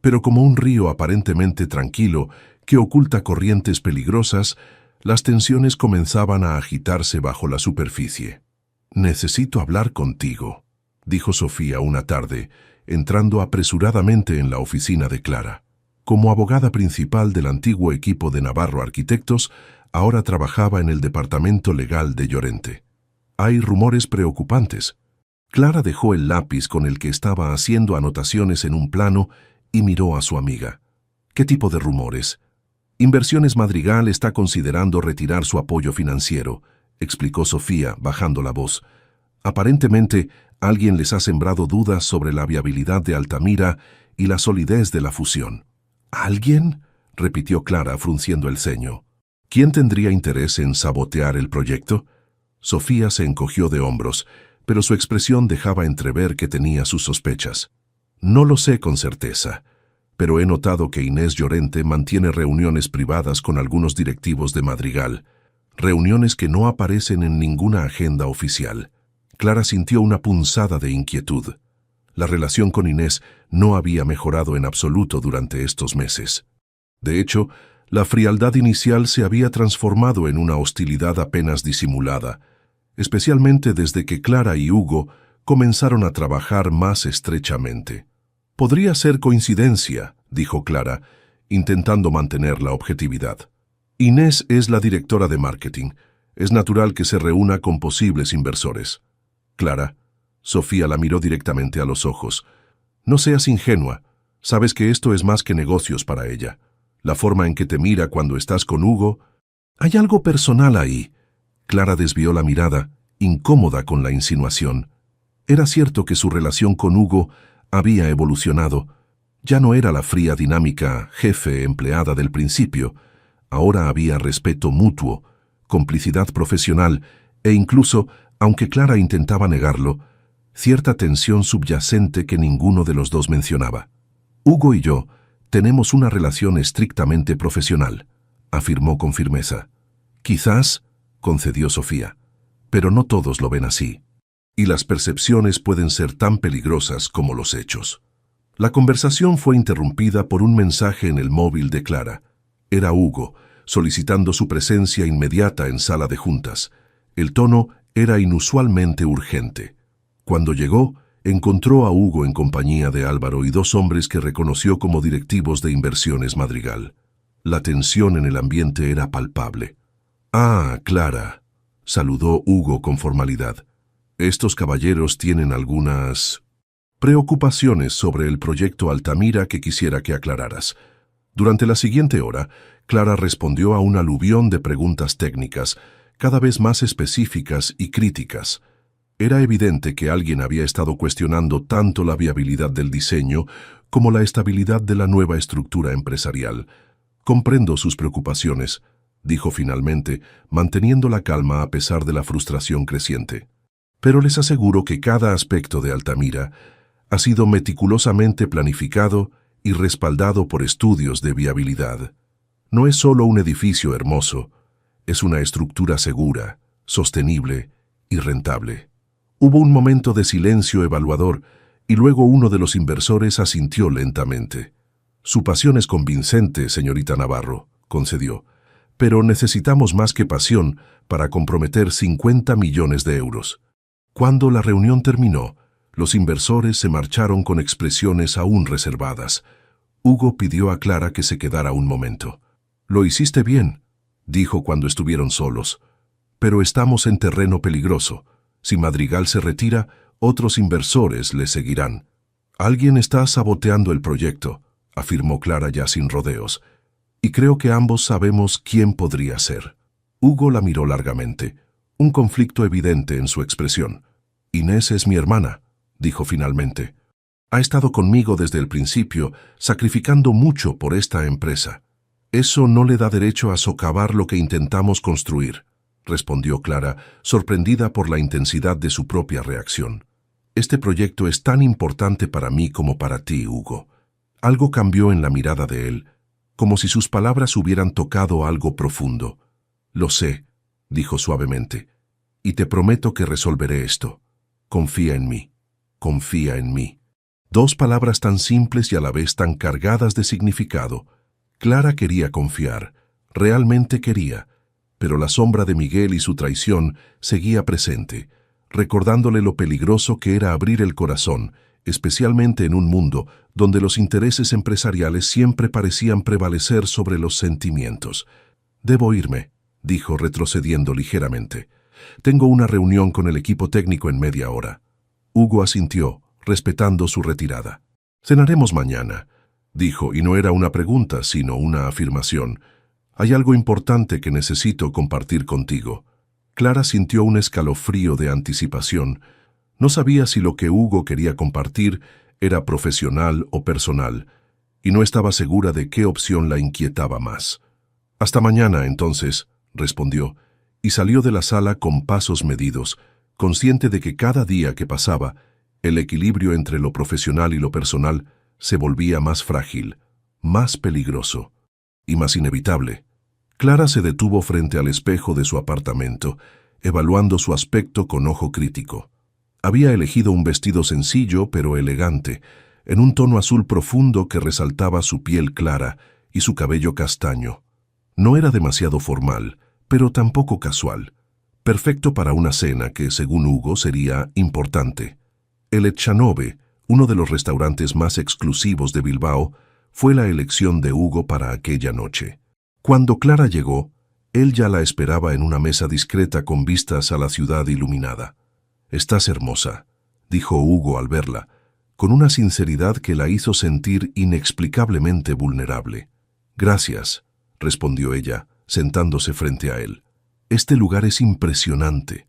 pero como un río aparentemente tranquilo que oculta corrientes peligrosas, las tensiones comenzaban a agitarse bajo la superficie. «Necesito hablar contigo», dijo Sofía una tarde, entrando apresuradamente en la oficina de Clara. Como abogada principal del antiguo equipo de Navarro Arquitectos, ahora trabajaba en el departamento legal de Llorente. «Hay rumores preocupantes». Clara dejó el lápiz con el que estaba haciendo anotaciones en un plano y miró a su amiga. «¿Qué tipo de rumores?» «Inversiones Madrigal está considerando retirar su apoyo financiero», explicó Sofía, bajando la voz. «Aparentemente, alguien les ha sembrado dudas sobre la viabilidad de Altamira y la solidez de la fusión». «¿Alguien?», repitió Clara, frunciendo el ceño. «¿Quién tendría interés en sabotear el proyecto?» Sofía se encogió de hombros, pero su expresión dejaba entrever que tenía sus sospechas. «No lo sé con certeza, pero he notado que Inés Llorente mantiene reuniones privadas con algunos directivos de Madrigal, reuniones que no aparecen en ninguna agenda oficial». Clara sintió una punzada de inquietud. La relación con Inés no había mejorado en absoluto durante estos meses. De hecho, la frialdad inicial se había transformado en una hostilidad apenas disimulada, especialmente desde que Clara y Hugo comenzaron a trabajar más estrechamente. «Podría ser coincidencia», dijo Clara, intentando mantener la objetividad. «Inés es la directora de marketing. Es natural que se reúna con posibles inversores». «Clara», Sofía la miró directamente a los ojos, «no seas ingenua. Sabes que esto es más que negocios para ella. La forma en que te mira cuando estás con Hugo... Hay algo personal ahí». Clara desvió la mirada, incómoda con la insinuación. Era cierto que su relación con Hugo había evolucionado. Ya no era la fría dinámica jefe-empleada del principio. Ahora había respeto mutuo, complicidad profesional e incluso, aunque Clara intentaba negarlo, cierta tensión subyacente que ninguno de los dos mencionaba. «Hugo y yo tenemos una relación estrictamente profesional», afirmó con firmeza. «Quizás», concedió Sofía, «pero no todos lo ven así. Y las percepciones pueden ser tan peligrosas como los hechos». La conversación fue interrumpida por un mensaje en el móvil de Clara. Era Hugo, solicitando su presencia inmediata en sala de juntas. El tono era inusualmente urgente. Cuando llegó, encontró a Hugo en compañía de Álvaro y dos hombres que reconoció como directivos de Inversiones Madrigal. La tensión en el ambiente era palpable. «Ah, Clara», saludó Hugo con formalidad. «Estos caballeros tienen algunas preocupaciones sobre el proyecto Altamira que quisiera que aclararas». Durante la siguiente hora, Clara respondió a un aluvión de preguntas técnicas, cada vez más específicas y críticas. Era evidente que alguien había estado cuestionando tanto la viabilidad del diseño como la estabilidad de la nueva estructura empresarial. «Comprendo sus preocupaciones», dijo finalmente, manteniendo la calma a pesar de la frustración creciente. «Pero les aseguro que cada aspecto de Altamira ha sido meticulosamente planificado y respaldado por estudios de viabilidad. No es solo un edificio hermoso, es una estructura segura, sostenible y rentable». Hubo un momento de silencio evaluador y luego uno de los inversores asintió lentamente. «Su pasión es convincente, señorita Navarro», concedió, «pero necesitamos más que pasión para comprometer 50 millones de euros». Cuando la reunión terminó, los inversores se marcharon con expresiones aún reservadas. Hugo pidió a Clara que se quedara un momento. «Lo hiciste bien», dijo cuando estuvieron solos, «pero estamos en terreno peligroso. Si Madrigal se retira, otros inversores le seguirán». «Alguien está saboteando el proyecto», afirmó Clara ya sin rodeos, «y creo que ambos sabemos quién podría ser». Hugo la miró largamente, un conflicto evidente en su expresión. «Inés es mi hermana», dijo finalmente. «Ha estado conmigo desde el principio, sacrificando mucho por esta empresa. Eso no le da derecho a socavar lo que intentamos construir», respondió Clara, sorprendida por la intensidad de su propia reacción. «Este proyecto es tan importante para mí como para ti, Hugo». Algo cambió en la mirada de él, como si sus palabras hubieran tocado algo profundo. «Lo sé», dijo suavemente, «y te prometo que resolveré esto. Confía en mí, confía en mí». Dos palabras tan simples y a la vez tan cargadas de significado. Clara quería confiar, realmente quería, pero la sombra de Miguel y su traición seguía presente, recordándole lo peligroso que era abrir el corazón, especialmente en un mundo donde los intereses empresariales siempre parecían prevalecer sobre los sentimientos. «Debo irme», dijo retrocediendo ligeramente. «Tengo una reunión con el equipo técnico en media hora». Hugo asintió, respetando su retirada. «Cenaremos mañana», dijo, y no era una pregunta, sino una afirmación. «Hay algo importante que necesito compartir contigo». Clara sintió un escalofrío de anticipación. No sabía si lo que Hugo quería compartir era profesional o personal, y no estaba segura de qué opción la inquietaba más. «Hasta mañana, entonces», respondió, y salió de la sala con pasos medidos, consciente de que cada día que pasaba, el equilibrio entre lo profesional y lo personal se volvía más frágil, más peligroso y más inevitable. Clara se detuvo frente al espejo de su apartamento, evaluando su aspecto con ojo crítico. Había elegido un vestido sencillo pero elegante, en un tono azul profundo que resaltaba su piel clara y su cabello castaño. No era demasiado formal, pero tampoco casual. Perfecto para una cena que, según Hugo, sería importante. El Echanove, uno de los restaurantes más exclusivos de Bilbao, fue la elección de Hugo para aquella noche. Cuando Clara llegó, él ya la esperaba en una mesa discreta con vistas a la ciudad iluminada. «Estás hermosa», dijo Hugo al verla, con una sinceridad que la hizo sentir inexplicablemente vulnerable. «Gracias», respondió ella, sentándose frente a él. «Este lugar es impresionante.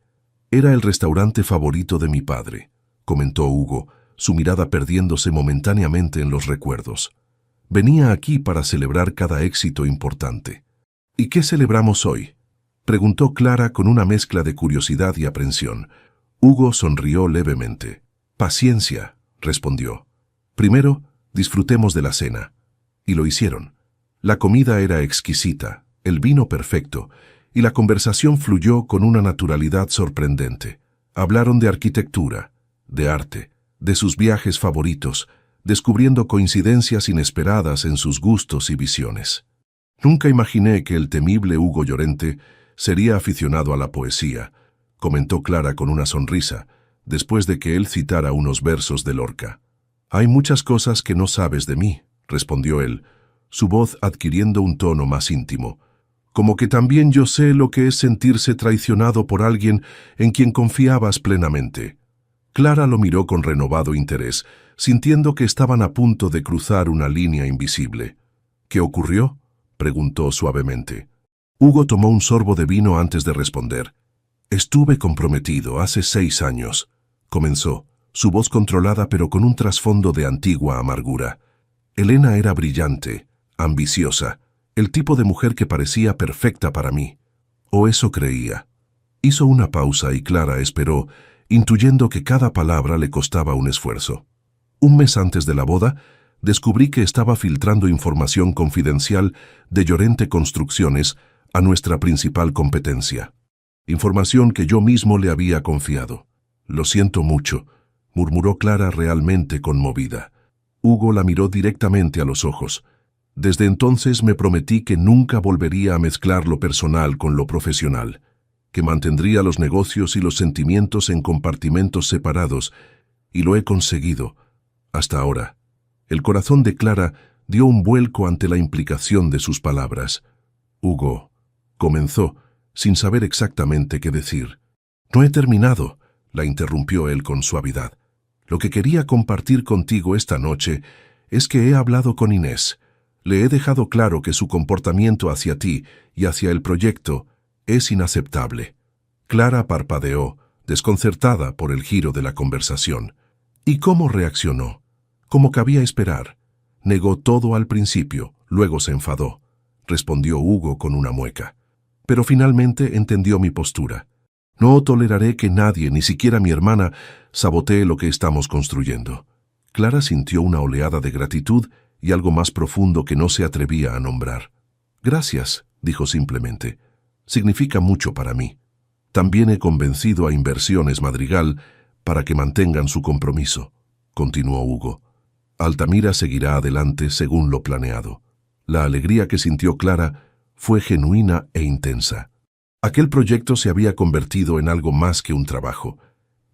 Era el restaurante favorito de mi padre», comentó Hugo, su mirada perdiéndose momentáneamente en los recuerdos. «Venía aquí para celebrar cada éxito importante». «¿Y qué celebramos hoy?», preguntó Clara con una mezcla de curiosidad y aprensión. Hugo sonrió levemente. «Paciencia», respondió. «Primero, disfrutemos de la cena». Y lo hicieron. La comida era exquisita, el vino perfecto, y la conversación fluyó con una naturalidad sorprendente. Hablaron de arquitectura, de arte, de sus viajes favoritos, descubriendo coincidencias inesperadas en sus gustos y visiones. «Nunca imaginé que el temible Hugo Llorente sería aficionado a la poesía», comentó Clara con una sonrisa, después de que él citara unos versos de Lorca. «Hay muchas cosas que no sabes de mí», respondió él, su voz adquiriendo un tono más íntimo. «Como que también yo sé lo que es sentirse traicionado por alguien en quien confiabas plenamente». Clara lo miró con renovado interés, sintiendo que estaban a punto de cruzar una línea invisible. «¿Qué ocurrió?», preguntó suavemente. Hugo tomó un sorbo de vino antes de responder. «Estuve comprometido hace 6 años», comenzó, su voz controlada pero con un trasfondo de antigua amargura. Elena era brillante, ambiciosa, el tipo de mujer que parecía perfecta para mí. O eso creía. Hizo una pausa y Clara esperó, intuyendo que cada palabra le costaba un esfuerzo. Un mes antes de la boda, descubrí que estaba filtrando información confidencial de Llorente Construcciones a nuestra principal competencia. Información que yo mismo le había confiado. «Lo siento mucho», murmuró Clara realmente conmovida. Hugo la miró directamente a los ojos. «Desde entonces me prometí que nunca volvería a mezclar lo personal con lo profesional, que mantendría los negocios y los sentimientos en compartimentos separados, y lo he conseguido, hasta ahora». El corazón de Clara dio un vuelco ante la implicación de sus palabras. «Hugo», comenzó, sin saber exactamente qué decir. «No he terminado», la interrumpió él con suavidad. «Lo que quería compartir contigo esta noche es que he hablado con Inés. Le he dejado claro que su comportamiento hacia ti y hacia el proyecto es inaceptable». Clara parpadeó, desconcertada por el giro de la conversación. ¿Y cómo reaccionó? Como cabía esperar. Negó todo al principio, luego se enfadó, respondió Hugo con una mueca. Pero finalmente entendió mi postura. «No toleraré que nadie, ni siquiera mi hermana, sabotee lo que estamos construyendo». Clara sintió una oleada de gratitud y algo más profundo que no se atrevía a nombrar. «Gracias», dijo simplemente. «Significa mucho para mí. También he convencido a Inversiones Madrigal para que mantengan su compromiso», continuó Hugo. «Altamira seguirá adelante según lo planeado». La alegría que sintió Clara fue genuina e intensa. Aquel proyecto se había convertido en algo más que un trabajo.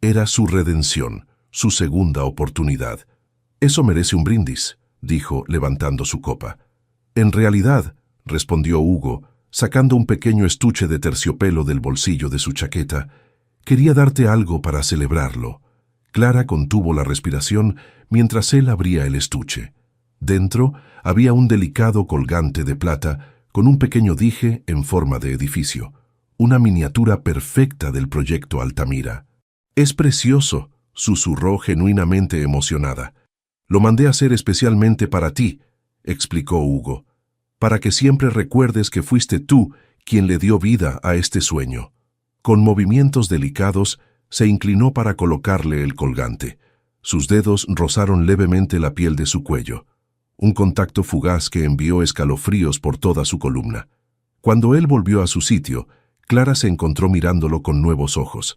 Era su redención, su segunda oportunidad. «Eso merece un brindis», dijo, levantando su copa. «En realidad», respondió Hugo, sacando un pequeño estuche de terciopelo del bolsillo de su chaqueta, «quería darte algo para celebrarlo». Clara contuvo la respiración mientras él abría el estuche. Dentro había un delicado colgante de plata con un pequeño dije en forma de edificio, una miniatura perfecta del proyecto Altamira. «Es precioso», susurró genuinamente emocionada. «Lo mandé a hacer especialmente para ti», explicó Hugo, «para que siempre recuerdes que fuiste tú quien le dio vida a este sueño». Con movimientos delicados, se inclinó para colocarle el colgante. Sus dedos rozaron levemente la piel de su cuello. Un contacto fugaz que envió escalofríos por toda su columna. Cuando él volvió a su sitio, Clara se encontró mirándolo con nuevos ojos.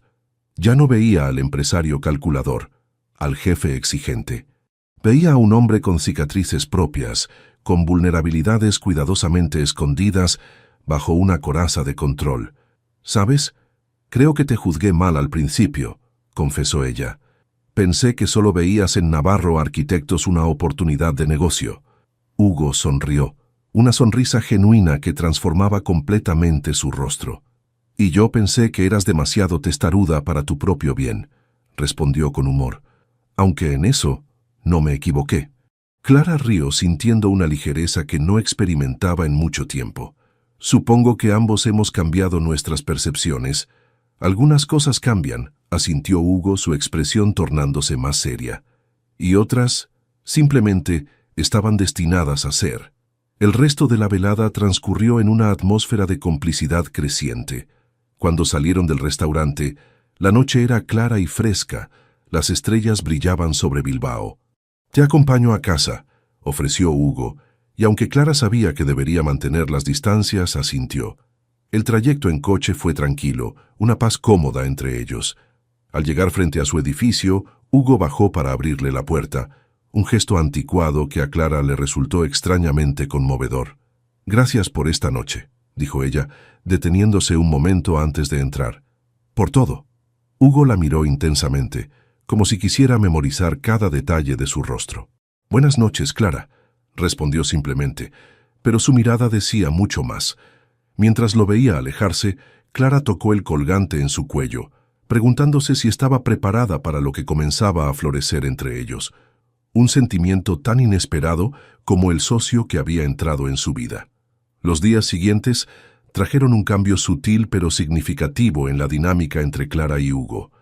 Ya no veía al empresario calculador, al jefe exigente. Veía a un hombre con cicatrices propias, con vulnerabilidades cuidadosamente escondidas bajo una coraza de control. ¿Sabes? Creo que te juzgué mal al principio, confesó ella. Pensé que solo veías en Navarro Arquitectos una oportunidad de negocio. Hugo sonrió, una sonrisa genuina que transformaba completamente su rostro. Y yo pensé que eras demasiado testaruda para tu propio bien, respondió con humor. Aunque en eso no me equivoqué. Clara rió sintiendo una ligereza que no experimentaba en mucho tiempo. Supongo que ambos hemos cambiado nuestras percepciones. Algunas cosas cambian, asintió Hugo, su expresión tornándose más seria. Y otras, simplemente, estaban destinadas a ser. El resto de la velada transcurrió en una atmósfera de complicidad creciente. Cuando salieron del restaurante, la noche era clara y fresca, las estrellas brillaban sobre Bilbao. «Te acompaño a casa», ofreció Hugo, y aunque Clara sabía que debería mantener las distancias, asintió. El trayecto en coche fue tranquilo, una paz cómoda entre ellos. Al llegar frente a su edificio, Hugo bajó para abrirle la puerta, un gesto anticuado que a Clara le resultó extrañamente conmovedor. «Gracias por esta noche», dijo ella, deteniéndose un momento antes de entrar. «Por todo». Hugo la miró intensamente, como si quisiera memorizar cada detalle de su rostro. «Buenas noches, Clara», respondió simplemente, pero su mirada decía mucho más. Mientras lo veía alejarse, Clara tocó el colgante en su cuello, preguntándose si estaba preparada para lo que comenzaba a florecer entre ellos. Un sentimiento tan inesperado como el socio que había entrado en su vida. Los días siguientes trajeron un cambio sutil pero significativo en la dinámica entre Clara y Hugo.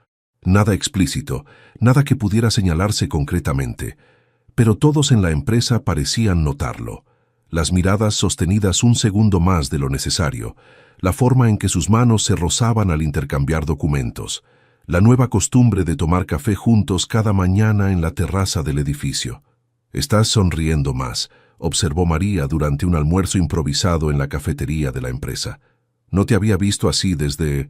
Nada explícito, nada que pudiera señalarse concretamente, pero todos en la empresa parecían notarlo. Las miradas sostenidas un segundo más de lo necesario, la forma en que sus manos se rozaban al intercambiar documentos, la nueva costumbre de tomar café juntos cada mañana en la terraza del edificio. «Estás sonriendo más», observó María durante un almuerzo improvisado en la cafetería de la empresa. «No te había visto así desde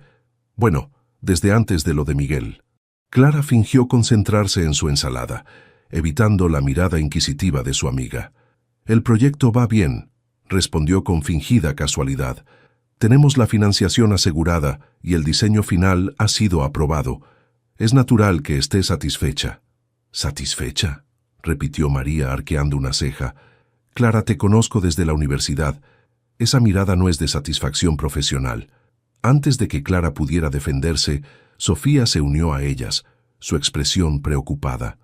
antes de lo de Miguel». Clara fingió concentrarse en su ensalada, evitando la mirada inquisitiva de su amiga. «El proyecto va bien», respondió con fingida casualidad. «Tenemos la financiación asegurada y el diseño final ha sido aprobado. Es natural que esté satisfecha». «¿Satisfecha?», repitió María arqueando una ceja. «Clara, te conozco desde la universidad. Esa mirada no es de satisfacción profesional». Antes de que Clara pudiera defenderse, Sofía se unió a ellas, su expresión preocupada.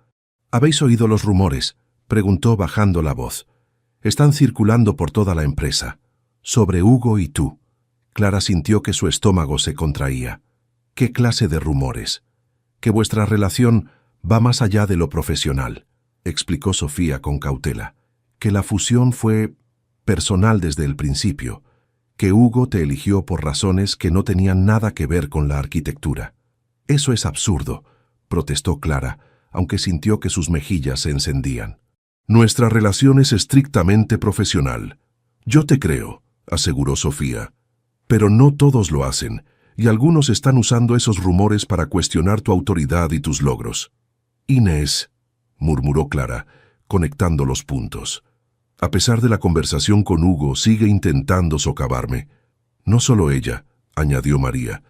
«¿Habéis oído los rumores?», preguntó bajando la voz. «Están circulando por toda la empresa. Sobre Hugo y tú». Clara sintió que su estómago se contraía. «¿Qué clase de rumores?». «Que vuestra relación va más allá de lo profesional», explicó Sofía con cautela. «Que la fusión fue personal desde el principio. Que Hugo te eligió por razones que no tenían nada que ver con la arquitectura». «Eso es absurdo», protestó Clara, aunque sintió que sus mejillas se encendían. «Nuestra relación es estrictamente profesional». «Yo te creo», aseguró Sofía. «Pero no todos lo hacen, y algunos están usando esos rumores para cuestionar tu autoridad y tus logros». «Inés», murmuró Clara, conectando los puntos. «A pesar de la conversación con Hugo, sigue intentando socavarme». «No solo ella», añadió María.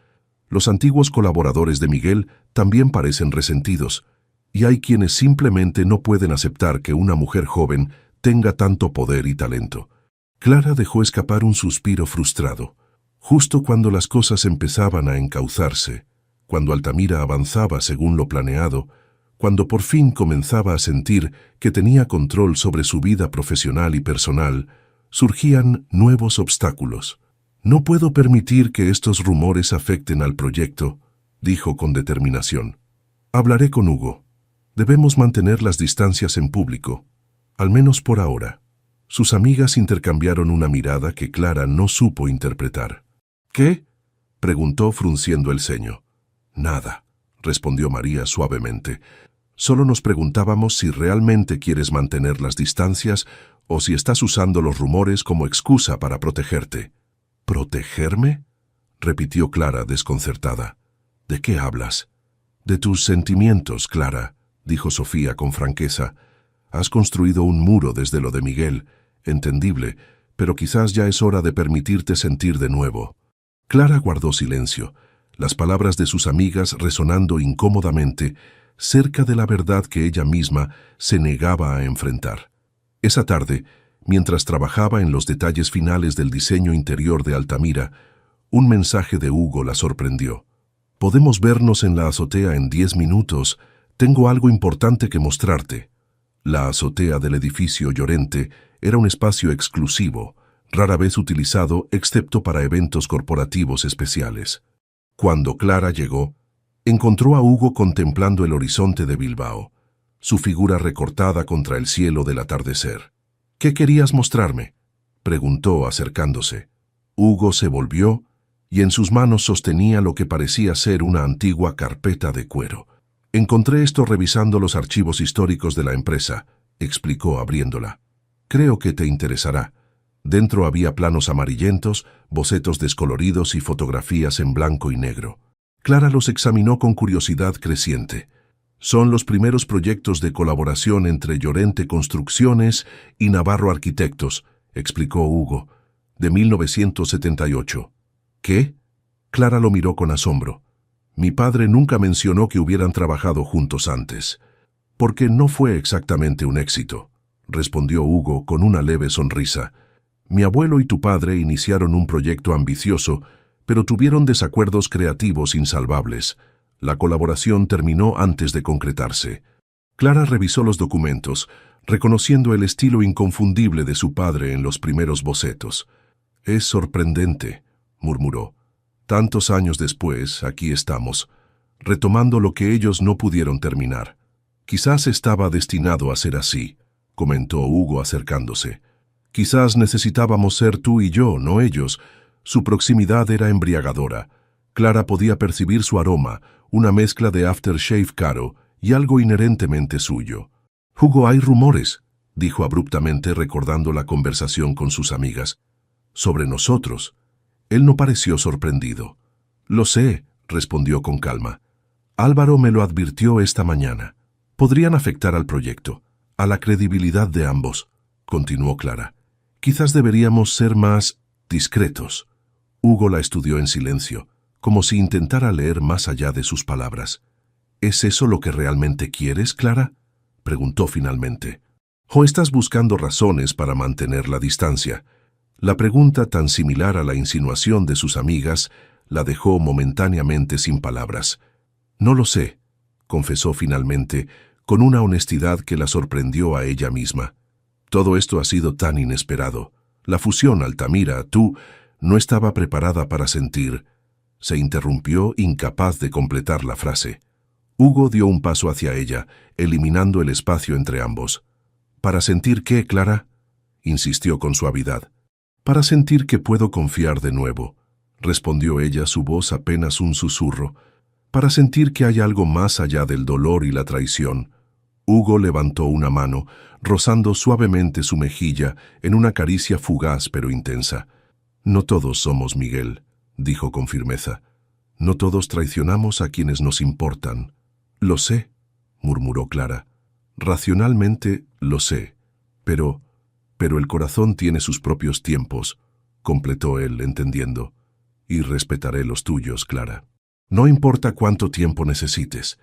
«Los antiguos colaboradores de Miguel también parecen resentidos, y hay quienes simplemente no pueden aceptar que una mujer joven tenga tanto poder y talento». Clara dejó escapar un suspiro frustrado. Justo cuando las cosas empezaban a encauzarse, cuando Altamira avanzaba según lo planeado, cuando por fin comenzaba a sentir que tenía control sobre su vida profesional y personal, surgían nuevos obstáculos. «No puedo permitir que estos rumores afecten al proyecto», dijo con determinación. «Hablaré con Hugo. Debemos mantener las distancias en público, al menos por ahora». Sus amigas intercambiaron una mirada que Clara no supo interpretar. «¿Qué?», preguntó frunciendo el ceño. «Nada», respondió María suavemente. «Solo nos preguntábamos si realmente quieres mantener las distancias o si estás usando los rumores como excusa para protegerte». «¿Protegerme?», repitió Clara desconcertada. «¿De qué hablas?». De tus sentimientos, Clara, dijo Sofía con franqueza. Has construido un muro desde lo de Miguel, entendible, pero quizás ya es hora de permitirte sentir de nuevo. Clara guardó silencio, las palabras de sus amigas resonando incómodamente cerca de la verdad que ella misma se negaba a enfrentar. Esa tarde, mientras trabajaba en los detalles finales del diseño interior de Altamira, un mensaje de Hugo la sorprendió. «Podemos vernos en la azotea en 10 minutos. Tengo algo importante que mostrarte». La azotea del edificio Llorente era un espacio exclusivo, rara vez utilizado excepto para eventos corporativos especiales. Cuando Clara llegó, encontró a Hugo contemplando el horizonte de Bilbao, su figura recortada contra el cielo del atardecer. «¿Qué querías mostrarme?», preguntó acercándose. Hugo se volvió y en sus manos sostenía lo que parecía ser una antigua carpeta de cuero. «Encontré esto revisando los archivos históricos de la empresa», explicó abriéndola. «Creo que te interesará». Dentro había planos amarillentos, bocetos descoloridos y fotografías en blanco y negro. Clara los examinó con curiosidad creciente. «Son los primeros proyectos de colaboración entre Llorente Construcciones y Navarro Arquitectos», explicó Hugo, «de 1978. «¿Qué?». Clara lo miró con asombro. «Mi padre nunca mencionó que hubieran trabajado juntos antes». «Porque no fue exactamente un éxito», respondió Hugo con una leve sonrisa. «Mi abuelo y tu padre iniciaron un proyecto ambicioso, pero tuvieron desacuerdos creativos insalvables. La colaboración terminó antes de concretarse». Clara revisó los documentos, reconociendo el estilo inconfundible de su padre en los primeros bocetos. «Es sorprendente», murmuró. «Tantos años después, aquí estamos, retomando lo que ellos no pudieron terminar». «Quizás estaba destinado a ser así», comentó Hugo acercándose. «Quizás necesitábamos ser tú y yo, no ellos». Su proximidad era embriagadora. Clara podía percibir su aroma, una mezcla de aftershave caro y algo inherentemente suyo. «Hugo, hay rumores», dijo abruptamente recordando la conversación con sus amigas. «Sobre nosotros». Él no pareció sorprendido. «Lo sé», respondió con calma. «Álvaro me lo advirtió esta mañana. Podrían afectar al proyecto, a la credibilidad de ambos», continuó Clara. «Quizás deberíamos ser más discretos». Hugo la estudió en silencio, como si intentara leer más allá de sus palabras. «¿Es eso lo que realmente quieres, Clara?», preguntó finalmente. «¿O estás buscando razones para mantener la distancia?». La pregunta, tan similar a la insinuación de sus amigas, la dejó momentáneamente sin palabras. «No lo sé», confesó finalmente, con una honestidad que la sorprendió a ella misma. «Todo esto ha sido tan inesperado. La fusión, Altamira, tú no estaba preparada para sentir». Se interrumpió, incapaz de completar la frase. Hugo dio un paso hacia ella, eliminando el espacio entre ambos. «¿Para sentir qué, Clara?», insistió con suavidad. «Para sentir que puedo confiar de nuevo», respondió ella, su voz apenas un susurro. «Para sentir que hay algo más allá del dolor y la traición». Hugo levantó una mano, rozando suavemente su mejilla en una caricia fugaz pero intensa. «No todos somos Miguel», dijo con firmeza. «No todos traicionamos a quienes nos importan». «Lo sé», murmuró Clara. «Racionalmente lo sé, pero el corazón tiene sus propios tiempos», completó él, entendiendo. «Y respetaré los tuyos, Clara. No importa cuánto tiempo necesites».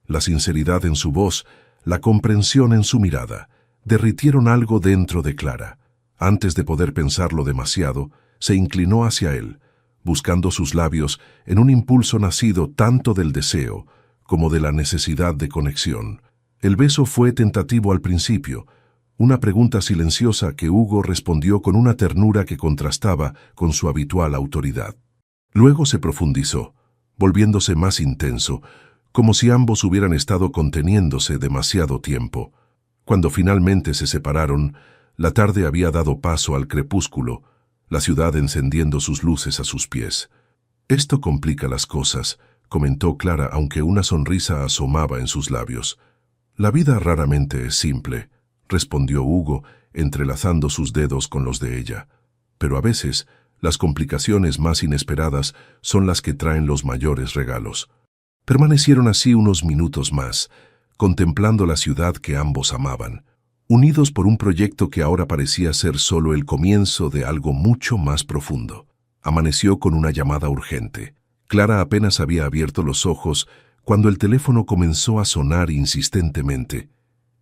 La sinceridad en su voz, la comprensión en su mirada, derritieron algo dentro de Clara. Antes de poder pensarlo demasiado, se inclinó hacia él, buscando sus labios en un impulso nacido tanto del deseo como de la necesidad de conexión. El beso fue tentativo al principio, una pregunta silenciosa que Hugo respondió con una ternura que contrastaba con su habitual autoridad. Luego se profundizó, volviéndose más intenso, como si ambos hubieran estado conteniéndose demasiado tiempo. Cuando finalmente se separaron, la tarde había dado paso al crepúsculo, la ciudad encendiendo sus luces a sus pies. «Esto complica las cosas», comentó Clara, aunque una sonrisa asomaba en sus labios. «La vida raramente es simple», respondió Hugo, entrelazando sus dedos con los de ella. «Pero a veces, las complicaciones más inesperadas son las que traen los mayores regalos». Permanecieron así unos minutos más, contemplando la ciudad que ambos amaban, unidos por un proyecto que ahora parecía ser solo el comienzo de algo mucho más profundo. Amaneció con una llamada urgente. Clara apenas había abierto los ojos cuando el teléfono comenzó a sonar insistentemente.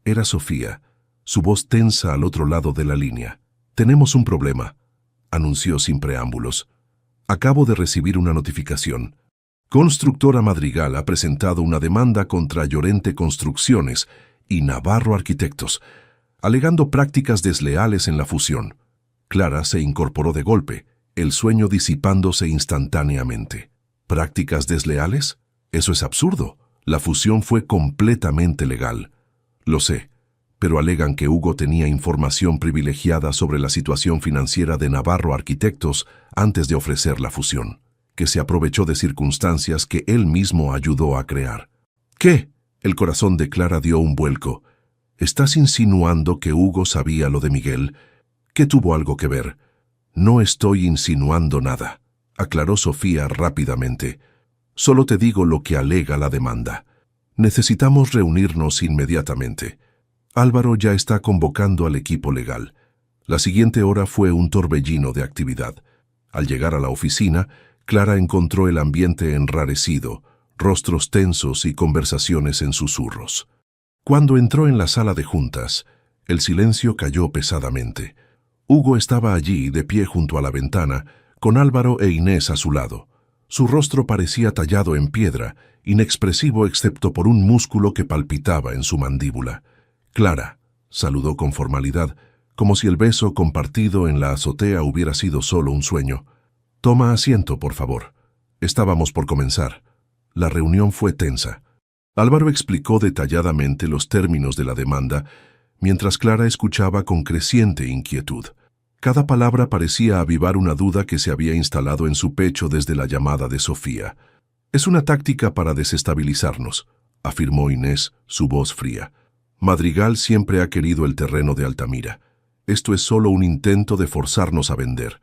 Era Sofía, su voz tensa al otro lado de la línea. «Tenemos un problema», anunció sin preámbulos. «Acabo de recibir una notificación. Constructora Madrigal ha presentado una demanda contra Llorente Construcciones y Navarro Arquitectos, alegando prácticas desleales en la fusión». Clara se incorporó de golpe, el sueño disipándose instantáneamente. ¿Prácticas desleales? Eso es absurdo. La fusión fue completamente legal. Lo sé, pero alegan que Hugo tenía información privilegiada sobre la situación financiera de Navarro Arquitectos antes de ofrecer la fusión, que se aprovechó de circunstancias que él mismo ayudó a crear. ¿Qué? El corazón de Clara dio un vuelco. ¿Estás insinuando que Hugo sabía lo de Miguel? ¿Que tuvo algo que ver? No estoy insinuando nada, aclaró Sofía rápidamente. Solo te digo lo que alega la demanda. Necesitamos reunirnos inmediatamente. Álvaro ya está convocando al equipo legal. La siguiente hora fue un torbellino de actividad. Al llegar a la oficina, Clara encontró el ambiente enrarecido, rostros tensos y conversaciones en susurros. Cuando entró en la sala de juntas, el silencio cayó pesadamente. Hugo estaba allí, de pie junto a la ventana, con Álvaro e Inés a su lado. Su rostro parecía tallado en piedra, inexpresivo excepto por un músculo que palpitaba en su mandíbula. «Clara», saludó con formalidad, como si el beso compartido en la azotea hubiera sido solo un sueño. «Toma asiento, por favor. Estábamos por comenzar». La reunión fue tensa. Álvaro explicó detalladamente los términos de la demanda, mientras Clara escuchaba con creciente inquietud. Cada palabra parecía avivar una duda que se había instalado en su pecho desde la llamada de Sofía. «Es una táctica para desestabilizarnos», afirmó Inés, su voz fría. «Madrigal siempre ha querido el terreno de Altamira. Esto es solo un intento de forzarnos a vender».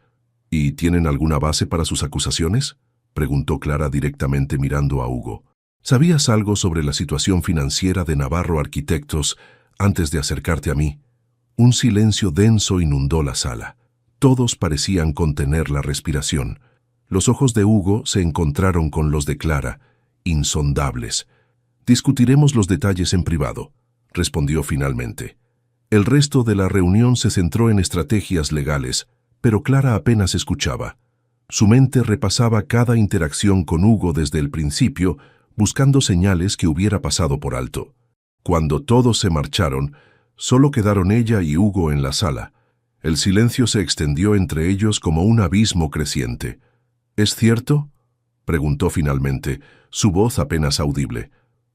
«¿Y tienen alguna base para sus acusaciones?», preguntó Clara directamente mirando a Hugo. «¿Sabías algo sobre la situación financiera de Navarro Arquitectos antes de acercarte a mí?» Un silencio denso inundó la sala. Todos parecían contener la respiración. Los ojos de Hugo se encontraron con los de Clara, insondables. «Discutiremos los detalles en privado», respondió finalmente. El resto de la reunión se centró en estrategias legales, pero Clara apenas escuchaba. Su mente repasaba cada interacción con Hugo desde el principio, buscando señales que hubiera pasado por alto. Cuando todos se marcharon, solo quedaron ella y Hugo en la sala. El silencio se extendió entre ellos como un abismo creciente. «¿Es cierto?», preguntó finalmente, su voz apenas audible.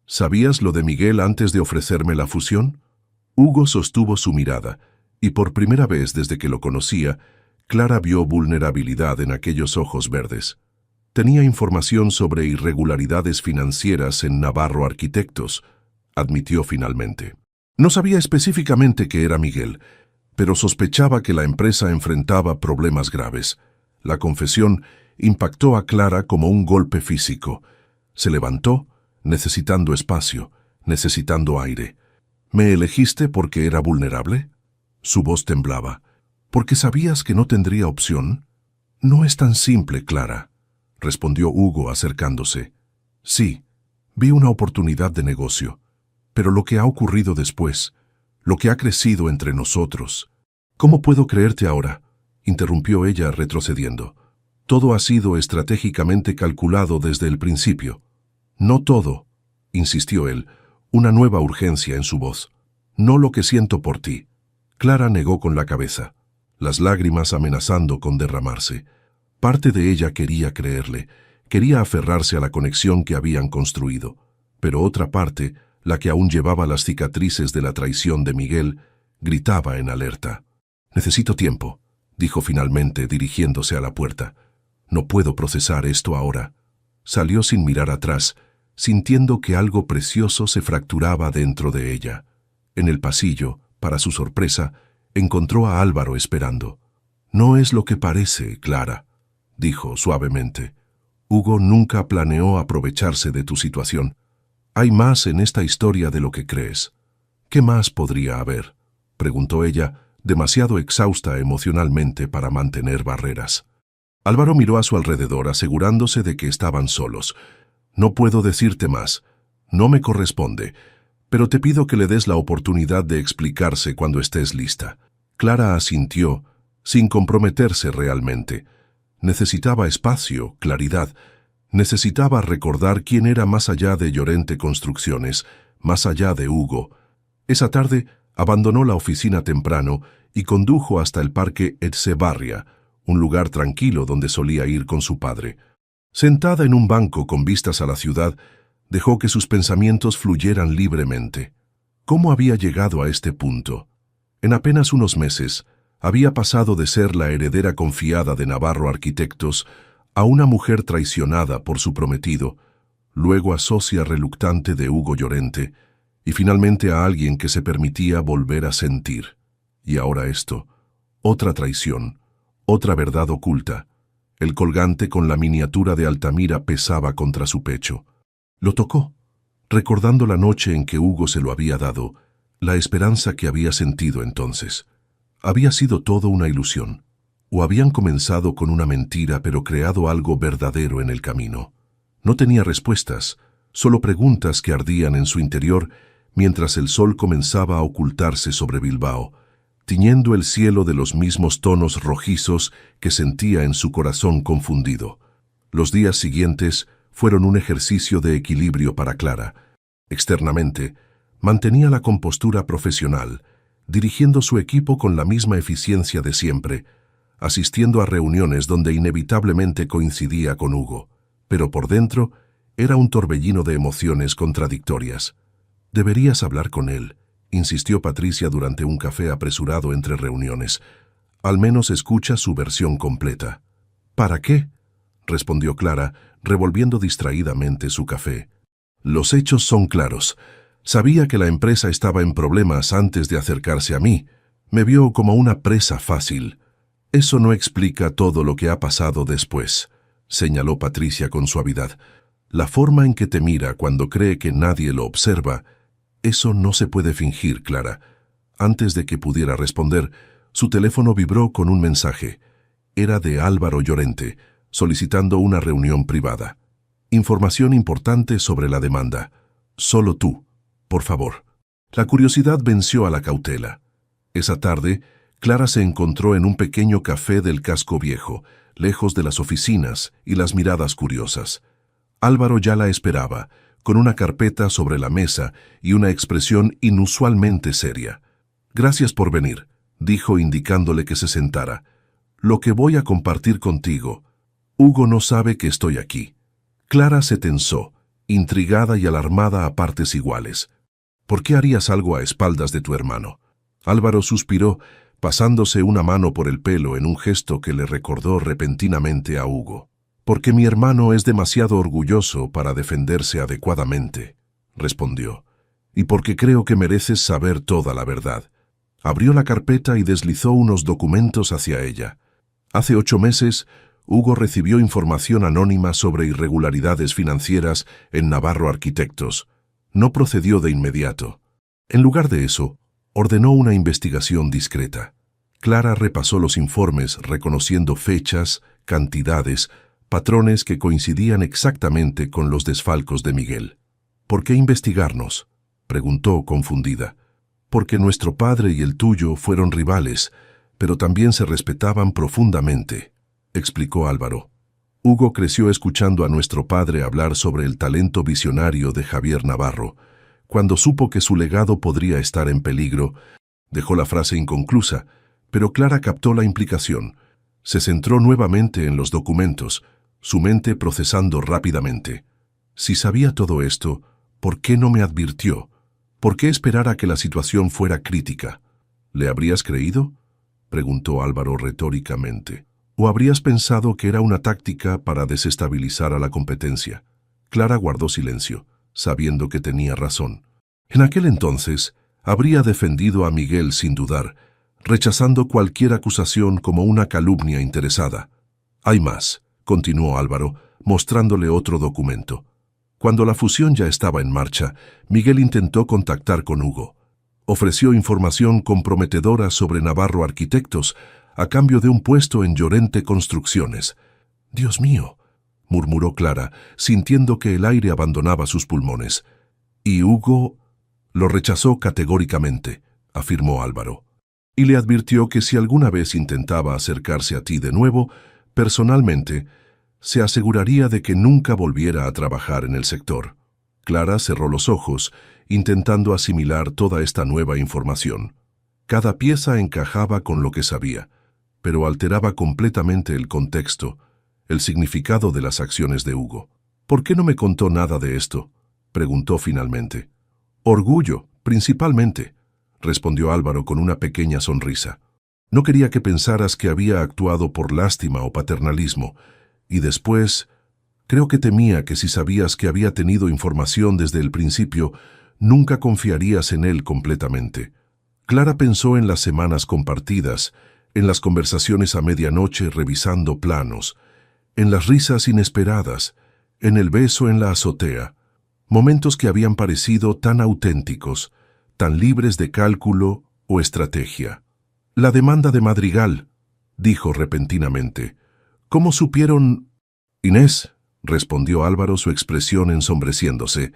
«¿Sabías lo de Miguel antes de ofrecerme la fusión?». Hugo sostuvo su mirada, y por primera vez desde que lo conocía, Clara vio vulnerabilidad en aquellos ojos verdes. «Tenía información sobre irregularidades financieras en Navarro Arquitectos», admitió finalmente. «No sabía específicamente que era Miguel, pero sospechaba que la empresa enfrentaba problemas graves». La confesión impactó a Clara como un golpe físico. Se levantó, necesitando espacio, necesitando aire. «¿Me elegiste porque era vulnerable?». Su voz temblaba. «¿Porque sabías que no tendría opción?». «No es tan simple, Clara», respondió Hugo acercándose. «Sí, vi una oportunidad de negocio. Pero lo que ha ocurrido después, lo que ha crecido entre nosotros». «¿Cómo puedo creerte ahora?», interrumpió ella retrocediendo. «Todo ha sido estratégicamente calculado desde el principio». «No todo», insistió él, una nueva urgencia en su voz. «No lo que siento por ti». Clara negó con la cabeza, las lágrimas amenazando con derramarse. Parte de ella quería creerle, quería aferrarse a la conexión que habían construido, pero otra parte, la que aún llevaba las cicatrices de la traición de Miguel, gritaba en alerta. «Necesito tiempo», dijo finalmente dirigiéndose a la puerta. «No puedo procesar esto ahora». Salió sin mirar atrás, sintiendo que algo precioso se fracturaba dentro de ella. En el pasillo, para su sorpresa, encontró a Álvaro esperando. «No es lo que parece, Clara», dijo suavemente. Hugo nunca planeó aprovecharse de tu situación. Hay más en esta historia de lo que crees. ¿Qué más podría haber?, preguntó ella, demasiado exhausta emocionalmente para mantener barreras. Álvaro miró a su alrededor, asegurándose de que estaban solos. No puedo decirte más. No me corresponde. Pero te pido que le des la oportunidad de explicarse cuando estés lista. Clara asintió, sin comprometerse realmente. Necesitaba espacio, claridad. Necesitaba recordar quién era más allá de Llorente Construcciones, más allá de Hugo. Esa tarde abandonó la oficina temprano y condujo hasta el parque Etxebarria, un lugar tranquilo donde solía ir con su padre. Sentada en un banco con vistas a la ciudad, dejó que sus pensamientos fluyeran libremente. ¿Cómo había llegado a este punto? En apenas unos meses, había pasado de ser la heredera confiada de Navarro Arquitectos a una mujer traicionada por su prometido, luego a socia reluctante de Hugo Llorente, y finalmente a alguien que se permitía volver a sentir. Y ahora esto, otra traición, otra verdad oculta. El colgante con la miniatura de Altamira pesaba contra su pecho. Lo tocó, recordando la noche en que Hugo se lo había dado, la esperanza que había sentido entonces. ¿Había sido todo una ilusión? ¿O habían comenzado con una mentira pero creado algo verdadero en el camino? No tenía respuestas, solo preguntas que ardían en su interior mientras el sol comenzaba a ocultarse sobre Bilbao, tiñendo el cielo de los mismos tonos rojizos que sentía en su corazón confundido. Los días siguientes fueron un ejercicio de equilibrio para Clara. Externamente, mantenía la compostura profesional, dirigiendo su equipo con la misma eficiencia de siempre, asistiendo a reuniones donde inevitablemente coincidía con Hugo, pero por dentro era un torbellino de emociones contradictorias. «Deberías hablar con él», insistió Patricia durante un café apresurado entre reuniones. «Al menos escucha su versión completa». «¿Para qué?», respondió Clara, revolviendo distraídamente su café. «Los hechos son claros. Sabía que la empresa estaba en problemas antes de acercarse a mí. Me vio como una presa fácil. Eso no explica todo lo que ha pasado después», señaló Patricia con suavidad. «La forma en que te mira cuando cree que nadie lo observa, eso no se puede fingir, Clara». Antes de que pudiera responder, su teléfono vibró con un mensaje. Era de Álvaro Llorente, solicitando una reunión privada. «Información importante sobre la demanda. Solo tú, por favor». La curiosidad venció a la cautela. Esa tarde, Clara se encontró en un pequeño café del casco viejo, lejos de las oficinas y las miradas curiosas. Álvaro ya la esperaba, con una carpeta sobre la mesa y una expresión inusualmente seria. «Gracias por venir», dijo indicándole que se sentara. «Lo que voy a compartir contigo. Hugo no sabe que estoy aquí». Clara se tensó, intrigada y alarmada a partes iguales. «¿Por qué harías algo a espaldas de tu hermano?». Álvaro suspiró, pasándose una mano por el pelo en un gesto que le recordó repentinamente a Hugo. «Porque mi hermano es demasiado orgulloso para defenderse adecuadamente», respondió. «Y porque creo que mereces saber toda la verdad». Abrió la carpeta y deslizó unos documentos hacia ella. Hace 8 meses, Hugo recibió información anónima sobre irregularidades financieras en Navarro Arquitectos. No procedió de inmediato. En lugar de eso, ordenó una investigación discreta. Clara repasó los informes reconociendo fechas, cantidades, patrones que coincidían exactamente con los desfalcos de Miguel. «¿Por qué investigarnos?», preguntó confundida. «Porque nuestro padre y el tuyo fueron rivales, pero también se respetaban profundamente», explicó Álvaro. «Hugo creció escuchando a nuestro padre hablar sobre el talento visionario de Javier Navarro. Cuando supo que su legado podría estar en peligro, dejó la frase inconclusa, pero Clara captó la implicación. Se centró nuevamente en los documentos, su mente procesando rápidamente. Si sabía todo esto, ¿por qué no me advirtió? ¿Por qué esperar a que la situación fuera crítica? ¿Le habrías creído?», preguntó Álvaro retóricamente. «¿O habrías pensado que era una táctica para desestabilizar a la competencia?». Clara guardó silencio, sabiendo que tenía razón. En aquel entonces, habría defendido a Miguel sin dudar, rechazando cualquier acusación como una calumnia interesada. «Hay más», continuó Álvaro, mostrándole otro documento. Cuando la fusión ya estaba en marcha, Miguel intentó contactar con Hugo. Ofreció información comprometedora sobre Navarro Arquitectos a cambio de un puesto en Llorente Construcciones. «Dios mío», murmuró Clara, sintiendo que el aire abandonaba sus pulmones. «Y Hugo lo rechazó categóricamente», afirmó Álvaro. «Y le advirtió que si alguna vez intentaba acercarse a ti de nuevo, personalmente, se aseguraría de que nunca volviera a trabajar en el sector». Clara cerró los ojos, intentando asimilar toda esta nueva información. Cada pieza encajaba con lo que sabía, pero alteraba completamente el contexto, el significado de las acciones de Hugo. «¿Por qué no me contó nada de esto?», preguntó finalmente. «Orgullo, principalmente», respondió Álvaro con una pequeña sonrisa. «No quería que pensaras que había actuado por lástima o paternalismo, y después, creo que temía que si sabías que había tenido información desde el principio, nunca confiarías en él completamente». Clara pensó en las semanas compartidas, en las conversaciones a medianoche revisando planos, en las risas inesperadas, en el beso en la azotea, momentos que habían parecido tan auténticos, tan libres de cálculo o estrategia. «La demanda de Madrigal», dijo repentinamente. «¿Cómo supieron...?» «Inés», respondió Álvaro, su expresión ensombreciéndose.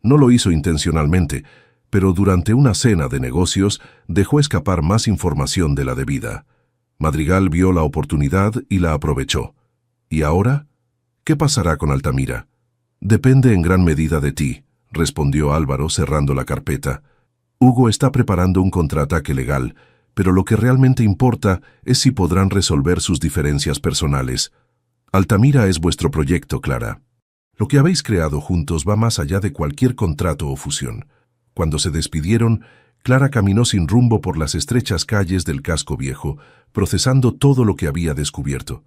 «No lo hizo intencionalmente, pero durante una cena de negocios dejó escapar más información de la debida. Madrigal vio la oportunidad y la aprovechó. ¿Y ahora? ¿Qué pasará con Altamira?» «Depende en gran medida de ti», respondió Álvaro cerrando la carpeta. «Hugo está preparando un contraataque legal, pero lo que realmente importa es si podrán resolver sus diferencias personales. Altamira es vuestro proyecto, Clara. Lo que habéis creado juntos va más allá de cualquier contrato o fusión». Cuando se despidieron, Clara caminó sin rumbo por las estrechas calles del casco viejo, procesando todo lo que había descubierto.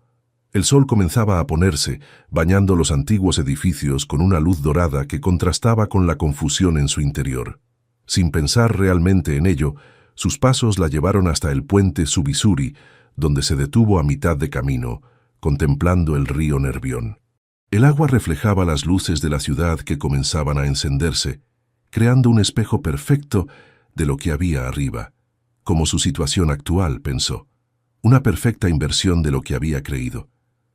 El sol comenzaba a ponerse, bañando los antiguos edificios con una luz dorada que contrastaba con la confusión en su interior. Sin pensar realmente en ello, sus pasos la llevaron hasta el puente Subisuri, donde se detuvo a mitad de camino, contemplando el río Nervión. El agua reflejaba las luces de la ciudad que comenzaban a encenderse, creando un espejo perfecto de lo que había arriba, como su situación actual, pensó. Una perfecta inversión de lo que había creído.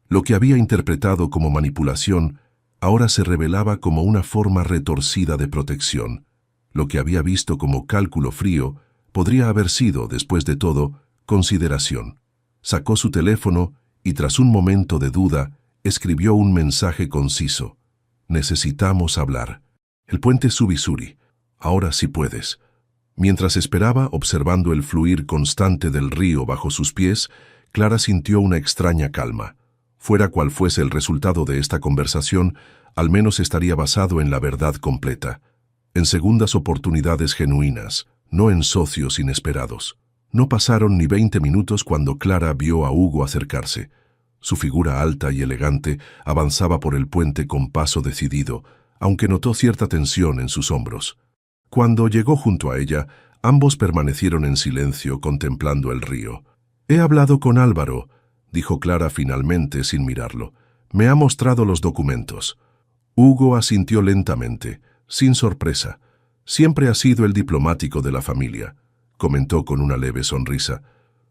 Lo que había interpretado como manipulación ahora se revelaba como una forma retorcida de protección. Lo que había visto como cálculo frío podría haber sido, después de todo, consideración. Sacó su teléfono y, tras un momento de duda, escribió un mensaje conciso. «Necesitamos hablar. El puente Subisuri. Ahora sí puedes». Mientras esperaba, observando el fluir constante del río bajo sus pies, Clara sintió una extraña calma. Fuera cual fuese el resultado de esta conversación, al menos estaría basado en la verdad completa, en segundas oportunidades genuinas, no en socios inesperados. No pasaron ni 20 minutos cuando Clara vio a Hugo acercarse. Su figura alta y elegante avanzaba por el puente con paso decidido, aunque notó cierta tensión en sus hombros. Cuando llegó junto a ella, ambos permanecieron en silencio contemplando el río. «He hablado con Álvaro», dijo Clara finalmente sin mirarlo. «Me ha mostrado los documentos». Hugo asintió lentamente, sin sorpresa. «Siempre ha sido el diplomático de la familia», comentó con una leve sonrisa.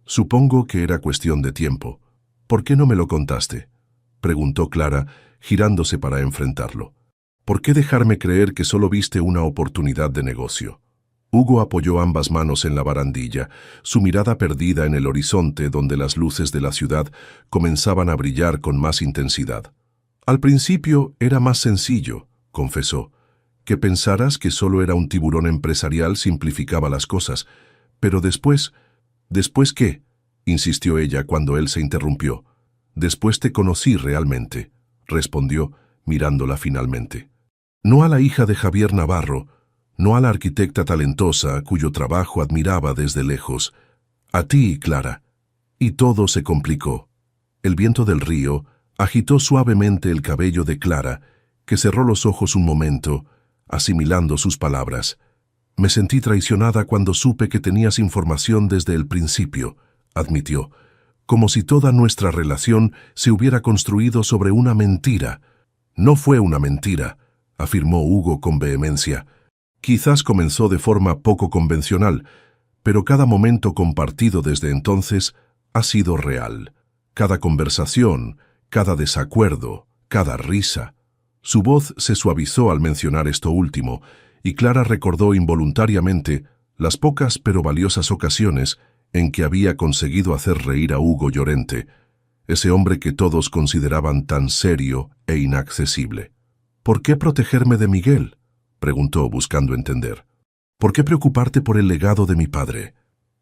«Supongo que era cuestión de tiempo». «¿Por qué no me lo contaste?», preguntó Clara, girándose para enfrentarlo. «¿Por qué dejarme creer que solo viste una oportunidad de negocio?». Hugo apoyó ambas manos en la barandilla, su mirada perdida en el horizonte donde las luces de la ciudad comenzaban a brillar con más intensidad. «Al principio era más sencillo», confesó. «Que pensaras que solo era un tiburón empresarial simplificaba las cosas. Pero después...» «¿Después qué?», insistió ella cuando él se interrumpió. «Después te conocí realmente», respondió, mirándola finalmente. No a la hija de Javier Navarro, no a la arquitecta talentosa cuyo trabajo admiraba desde lejos. A ti, Clara. Y todo se complicó. El viento del río agitó suavemente el cabello de Clara, que cerró los ojos un momento, asimilando sus palabras. «Me sentí traicionada cuando supe que tenías información desde el principio», admitió, «como si toda nuestra relación se hubiera construido sobre una mentira». No fue una mentira, afirmó Hugo con vehemencia. Quizás comenzó de forma poco convencional, pero cada momento compartido desde entonces ha sido real. Cada conversación, cada desacuerdo, cada risa. Su voz se suavizó al mencionar esto último, y Clara recordó involuntariamente las pocas pero valiosas ocasiones en que había conseguido hacer reír a Hugo Llorente, ese hombre que todos consideraban tan serio e inaccesible. ¿Por qué protegerme de Miguel?, preguntó buscando entender. ¿Por qué preocuparte por el legado de mi padre?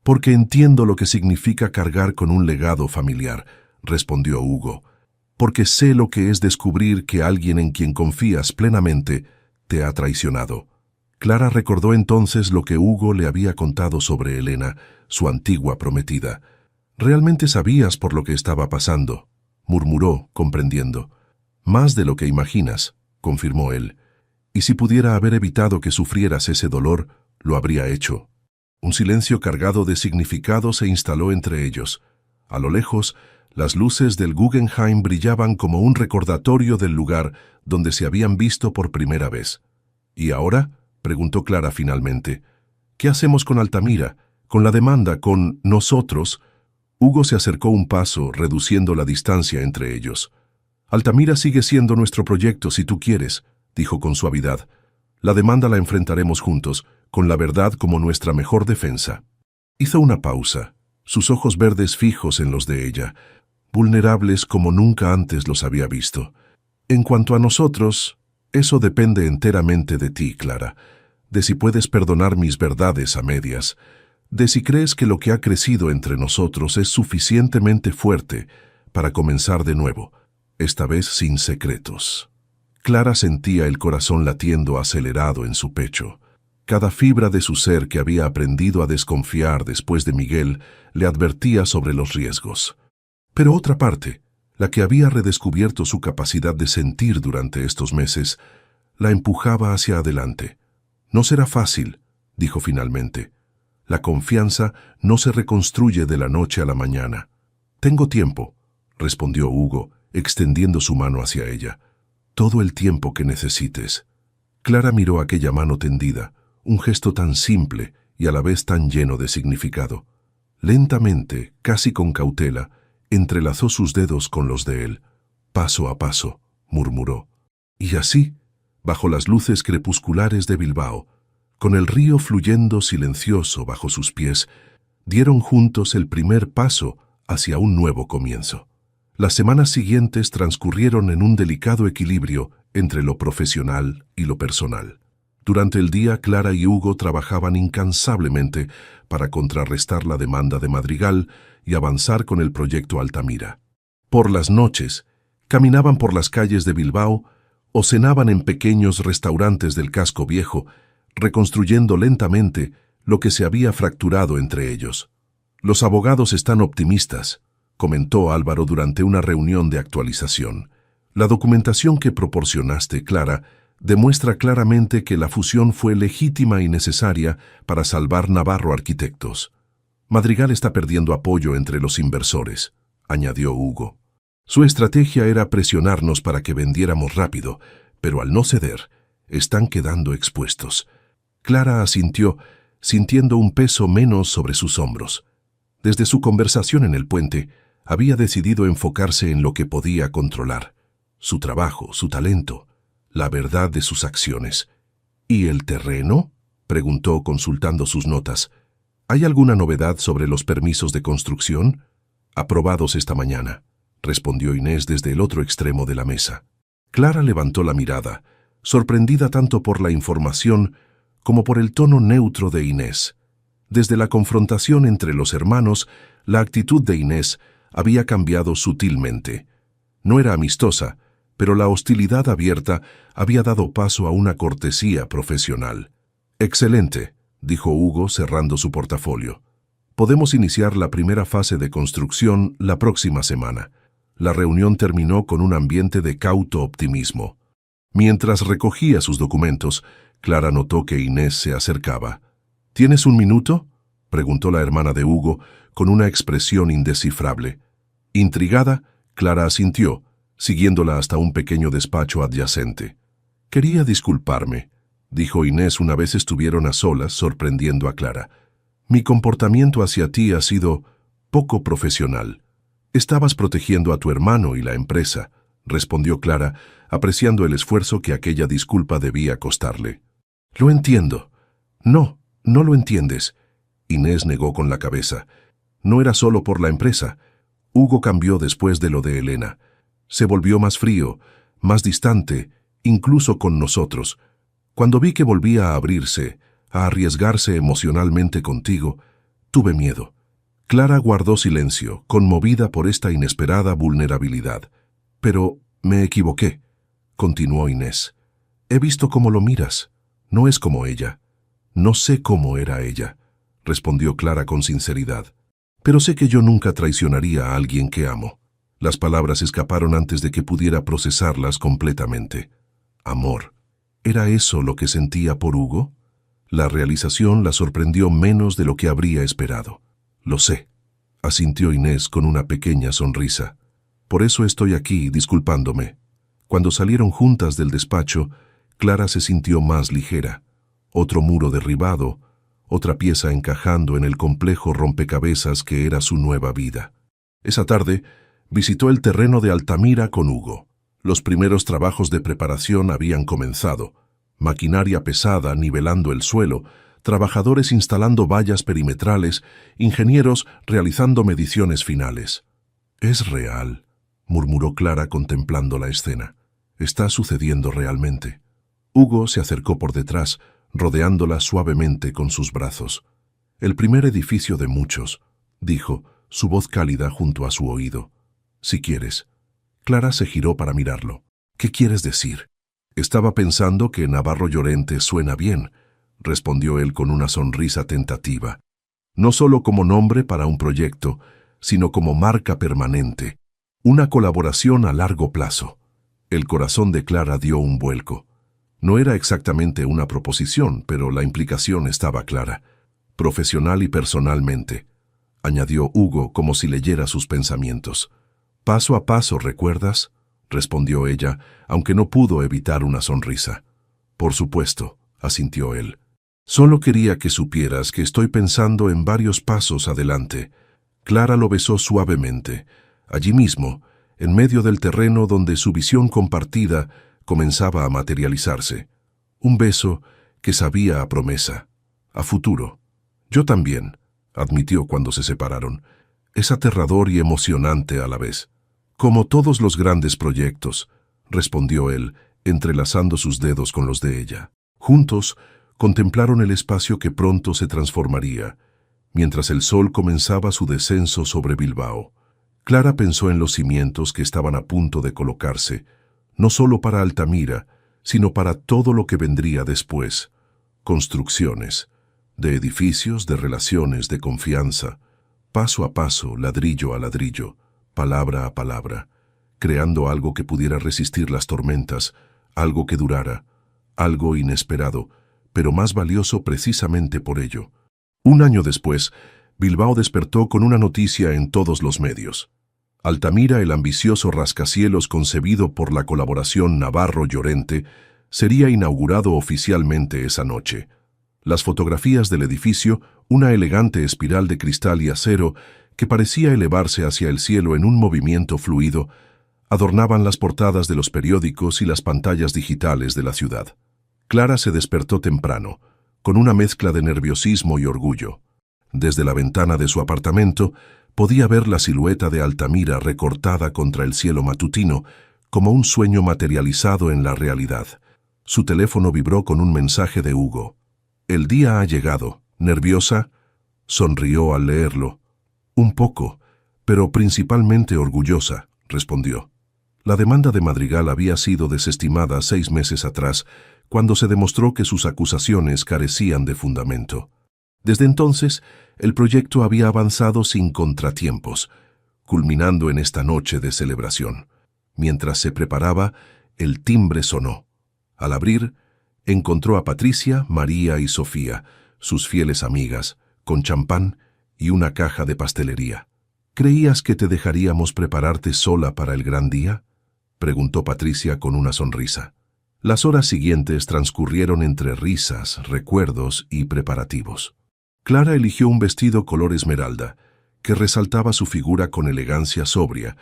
Porque entiendo lo que significa cargar con un legado familiar, respondió Hugo. Porque sé lo que es descubrir que alguien en quien confías plenamente te ha traicionado. Clara recordó entonces lo que Hugo le había contado sobre Elena, su antigua prometida. «Realmente sabías por lo que estaba pasando», murmuró, comprendiendo. «Más de lo que imaginas», confirmó él. «Y si pudiera haber evitado que sufrieras ese dolor, lo habría hecho». Un silencio cargado de significado se instaló entre ellos. A lo lejos, las luces del Guggenheim brillaban como un recordatorio del lugar donde se habían visto por primera vez. «¿Y ahora?», preguntó Clara finalmente. «¿Qué hacemos con Altamira? ¿Con la demanda? ¿Con nosotros?» Hugo se acercó un paso, reduciendo la distancia entre ellos. «Altamira sigue siendo nuestro proyecto si tú quieres», dijo con suavidad. «La demanda la enfrentaremos juntos, con la verdad como nuestra mejor defensa». Hizo una pausa, sus ojos verdes fijos en los de ella, vulnerables como nunca antes los había visto. «En cuanto a nosotros, eso depende enteramente de ti, Clara, de si puedes perdonar mis verdades a medias, de si crees que lo que ha crecido entre nosotros es suficientemente fuerte para comenzar de nuevo, esta vez sin secretos». Clara sentía el corazón latiendo acelerado en su pecho. Cada fibra de su ser que había aprendido a desconfiar después de Miguel le advertía sobre los riesgos. Pero otra parte, la que había redescubierto su capacidad de sentir durante estos meses, la empujaba hacia adelante. «No será fácil», dijo finalmente. «La confianza no se reconstruye de la noche a la mañana». «Tengo tiempo», respondió Hugo, extendiendo su mano hacia ella. «Todo el tiempo que necesites». Clara miró aquella mano tendida, un gesto tan simple y a la vez tan lleno de significado. Lentamente, casi con cautela, entrelazó sus dedos con los de él. «Paso a paso», murmuró. Y así, bajo las luces crepusculares de Bilbao, con el río fluyendo silencioso bajo sus pies, dieron juntos el primer paso hacia un nuevo comienzo. Las semanas siguientes transcurrieron en un delicado equilibrio entre lo profesional y lo personal. Durante el día, Clara y Hugo trabajaban incansablemente para contrarrestar la demanda de Madrigal y avanzar con el proyecto Altamira. Por las noches, caminaban por las calles de Bilbao o cenaban en pequeños restaurantes del casco viejo, reconstruyendo lentamente lo que se había fracturado entre ellos. «Los abogados están optimistas», comentó Álvaro durante una reunión de actualización. «La documentación que proporcionaste, Clara, demuestra claramente que la fusión fue legítima y necesaria para salvar Navarro Arquitectos. Madrigal está perdiendo apoyo entre los inversores», añadió Hugo. «Su estrategia era presionarnos para que vendiéramos rápido, pero al no ceder, están quedando expuestos». Clara asintió, sintiendo un peso menos sobre sus hombros. Desde su conversación en el puente, había decidido enfocarse en lo que podía controlar: su trabajo, su talento, la verdad de sus acciones. «¿Y el terreno?», preguntó consultando sus notas. «¿Hay alguna novedad sobre los permisos de construcción?» «Aprobados esta mañana», respondió Inés desde el otro extremo de la mesa. Clara levantó la mirada, sorprendida tanto por la información como por el tono neutro de Inés. Desde la confrontación entre los hermanos, la actitud de Inés había cambiado sutilmente. No era amistosa, pero la hostilidad abierta había dado paso a una cortesía profesional. «Excelente», dijo Hugo cerrando su portafolio. «Podemos iniciar la primera fase de construcción la próxima semana». La reunión terminó con un ambiente de cauto optimismo. Mientras recogía sus documentos, Clara notó que Inés se acercaba. «¿Tienes un minuto?», preguntó la hermana de Hugo, con una expresión indescifrable. Intrigada, Clara asintió, siguiéndola hasta un pequeño despacho adyacente. «Quería disculparme», dijo Inés una vez estuvieron a solas, sorprendiendo a Clara. «Mi comportamiento hacia ti ha sido poco profesional. Estabas protegiendo a tu hermano y la empresa», respondió Clara, apreciando el esfuerzo que aquella disculpa debía costarle. «Lo entiendo». «No, no lo entiendes», Inés negó con la cabeza. «No era solo por la empresa. Hugo cambió después de lo de Elena. Se volvió más frío, más distante, incluso con nosotros. Cuando vi que volvía a abrirse, a arriesgarse emocionalmente contigo, tuve miedo». Clara guardó silencio, conmovida por esta inesperada vulnerabilidad. «Pero me equivoqué», continuó Inés. «He visto cómo lo miras. No es como ella». «No sé cómo era ella», respondió Clara con sinceridad. «Pero sé que yo nunca traicionaría a alguien que amo». Las palabras escaparon antes de que pudiera procesarlas completamente. Amor. ¿Era eso lo que sentía por Hugo? La realización la sorprendió menos de lo que habría esperado. «Lo sé», asintió Inés con una pequeña sonrisa. «Por eso estoy aquí disculpándome». Cuando salieron juntas del despacho, Clara se sintió más ligera. Otro muro derribado, otra pieza encajando en el complejo rompecabezas que era su nueva vida. Esa tarde, visitó el terreno de Altamira con Hugo. Los primeros trabajos de preparación habían comenzado. Maquinaria pesada nivelando el suelo, trabajadores instalando vallas perimetrales, ingenieros realizando mediciones finales. «Es real», murmuró Clara contemplando la escena. «Está sucediendo realmente». Hugo se acercó por detrás, rodeándola suavemente con sus brazos. «El primer edificio de muchos», dijo, su voz cálida junto a su oído. «Si quieres». Clara se giró para mirarlo. «¿Qué quieres decir?» «Estaba pensando que Navarro Llorente suena bien», respondió él con una sonrisa tentativa. «No solo como nombre para un proyecto, sino como marca permanente. Una colaboración a largo plazo». El corazón de Clara dio un vuelco. No era exactamente una proposición, pero la implicación estaba clara. «Profesional y personalmente», añadió Hugo como si leyera sus pensamientos. «Paso a paso, ¿recuerdas?», respondió ella, aunque no pudo evitar una sonrisa. «Por supuesto», asintió él. «Solo quería que supieras que estoy pensando en varios pasos adelante». Clara lo besó suavemente, allí mismo, en medio del terreno donde su visión compartida comenzaba a materializarse. Un beso que sabía a promesa, a futuro. «Yo también», admitió cuando se separaron. «Es aterrador y emocionante a la vez». «Como todos los grandes proyectos», respondió él, entrelazando sus dedos con los de ella. Juntos contemplaron el espacio que pronto se transformaría, mientras el sol comenzaba su descenso sobre Bilbao. Clara pensó en los cimientos que estaban a punto de colocarse, no solo para Altamira, sino para todo lo que vendría después. Construcciones, de edificios, de relaciones, de confianza, paso a paso, ladrillo a ladrillo, palabra a palabra, creando algo que pudiera resistir las tormentas, algo que durara, algo inesperado, pero más valioso precisamente por ello. Un año después, Bilbao despertó con una noticia en todos los medios. Altamira, el ambicioso rascacielos concebido por la colaboración Navarro-Llorente, sería inaugurado oficialmente esa noche. Las fotografías del edificio, una elegante espiral de cristal y acero que parecía elevarse hacia el cielo en un movimiento fluido, adornaban las portadas de los periódicos y las pantallas digitales de la ciudad. Clara se despertó temprano, con una mezcla de nerviosismo y orgullo. Desde la ventana de su apartamento podía ver la silueta de Altamira recortada contra el cielo matutino, como un sueño materializado en la realidad. Su teléfono vibró con un mensaje de Hugo. «El día ha llegado. ¿Nerviosa?», sonrió al leerlo. «Un poco, pero principalmente orgullosa», respondió. La demanda de Madrigal había sido desestimada 6 meses atrás, cuando se demostró que sus acusaciones carecían de fundamento. Desde entonces, el proyecto había avanzado sin contratiempos, culminando en esta noche de celebración. Mientras se preparaba, el timbre sonó. Al abrir, encontró a Patricia, María y Sofía, sus fieles amigas, con champán y una caja de pastelería. «¿Creías que te dejaríamos prepararte sola para el gran día?», preguntó Patricia con una sonrisa. Las horas siguientes transcurrieron entre risas, recuerdos y preparativos. Clara eligió un vestido color esmeralda, que resaltaba su figura con elegancia sobria,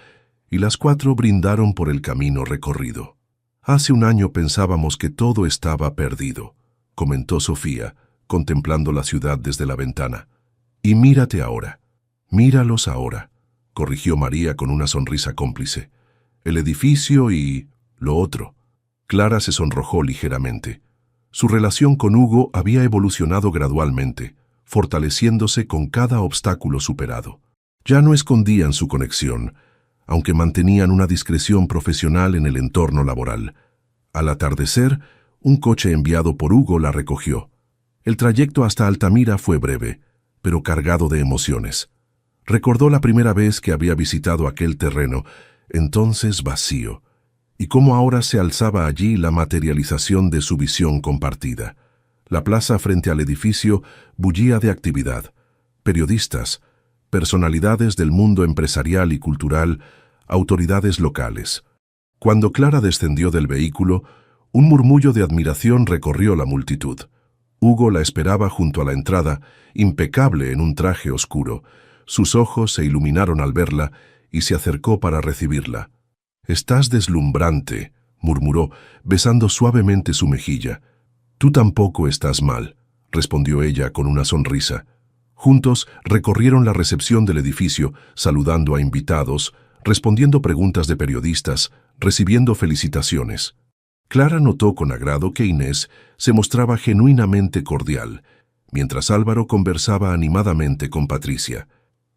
y las cuatro brindaron por el camino recorrido. Hace un año pensábamos que todo estaba perdido, comentó Sofía, contemplando la ciudad desde la ventana. Y mírate ahora, míralos ahora, corrigió María con una sonrisa cómplice. El edificio y lo otro. Clara se sonrojó ligeramente. Su relación con Hugo había evolucionado gradualmente, fortaleciéndose con cada obstáculo superado. Ya no escondían su conexión, aunque mantenían una discreción profesional en el entorno laboral. Al atardecer, un coche enviado por Hugo la recogió. El trayecto hasta Altamira fue breve, pero cargado de emociones. Recordó la primera vez que había visitado aquel terreno, entonces vacío, y cómo ahora se alzaba allí la materialización de su visión compartida. La plaza frente al edificio bullía de actividad. Periodistas, personalidades del mundo empresarial y cultural, autoridades locales. Cuando Clara descendió del vehículo, un murmullo de admiración recorrió la multitud. Hugo la esperaba junto a la entrada, impecable en un traje oscuro. Sus ojos se iluminaron al verla y se acercó para recibirla. «Estás deslumbrante», murmuró, besando suavemente su mejilla. «Tú tampoco estás mal», respondió ella con una sonrisa. Juntos recorrieron la recepción del edificio, saludando a invitados, respondiendo preguntas de periodistas, recibiendo felicitaciones. Clara notó con agrado que Inés se mostraba genuinamente cordial, mientras Álvaro conversaba animadamente con Patricia.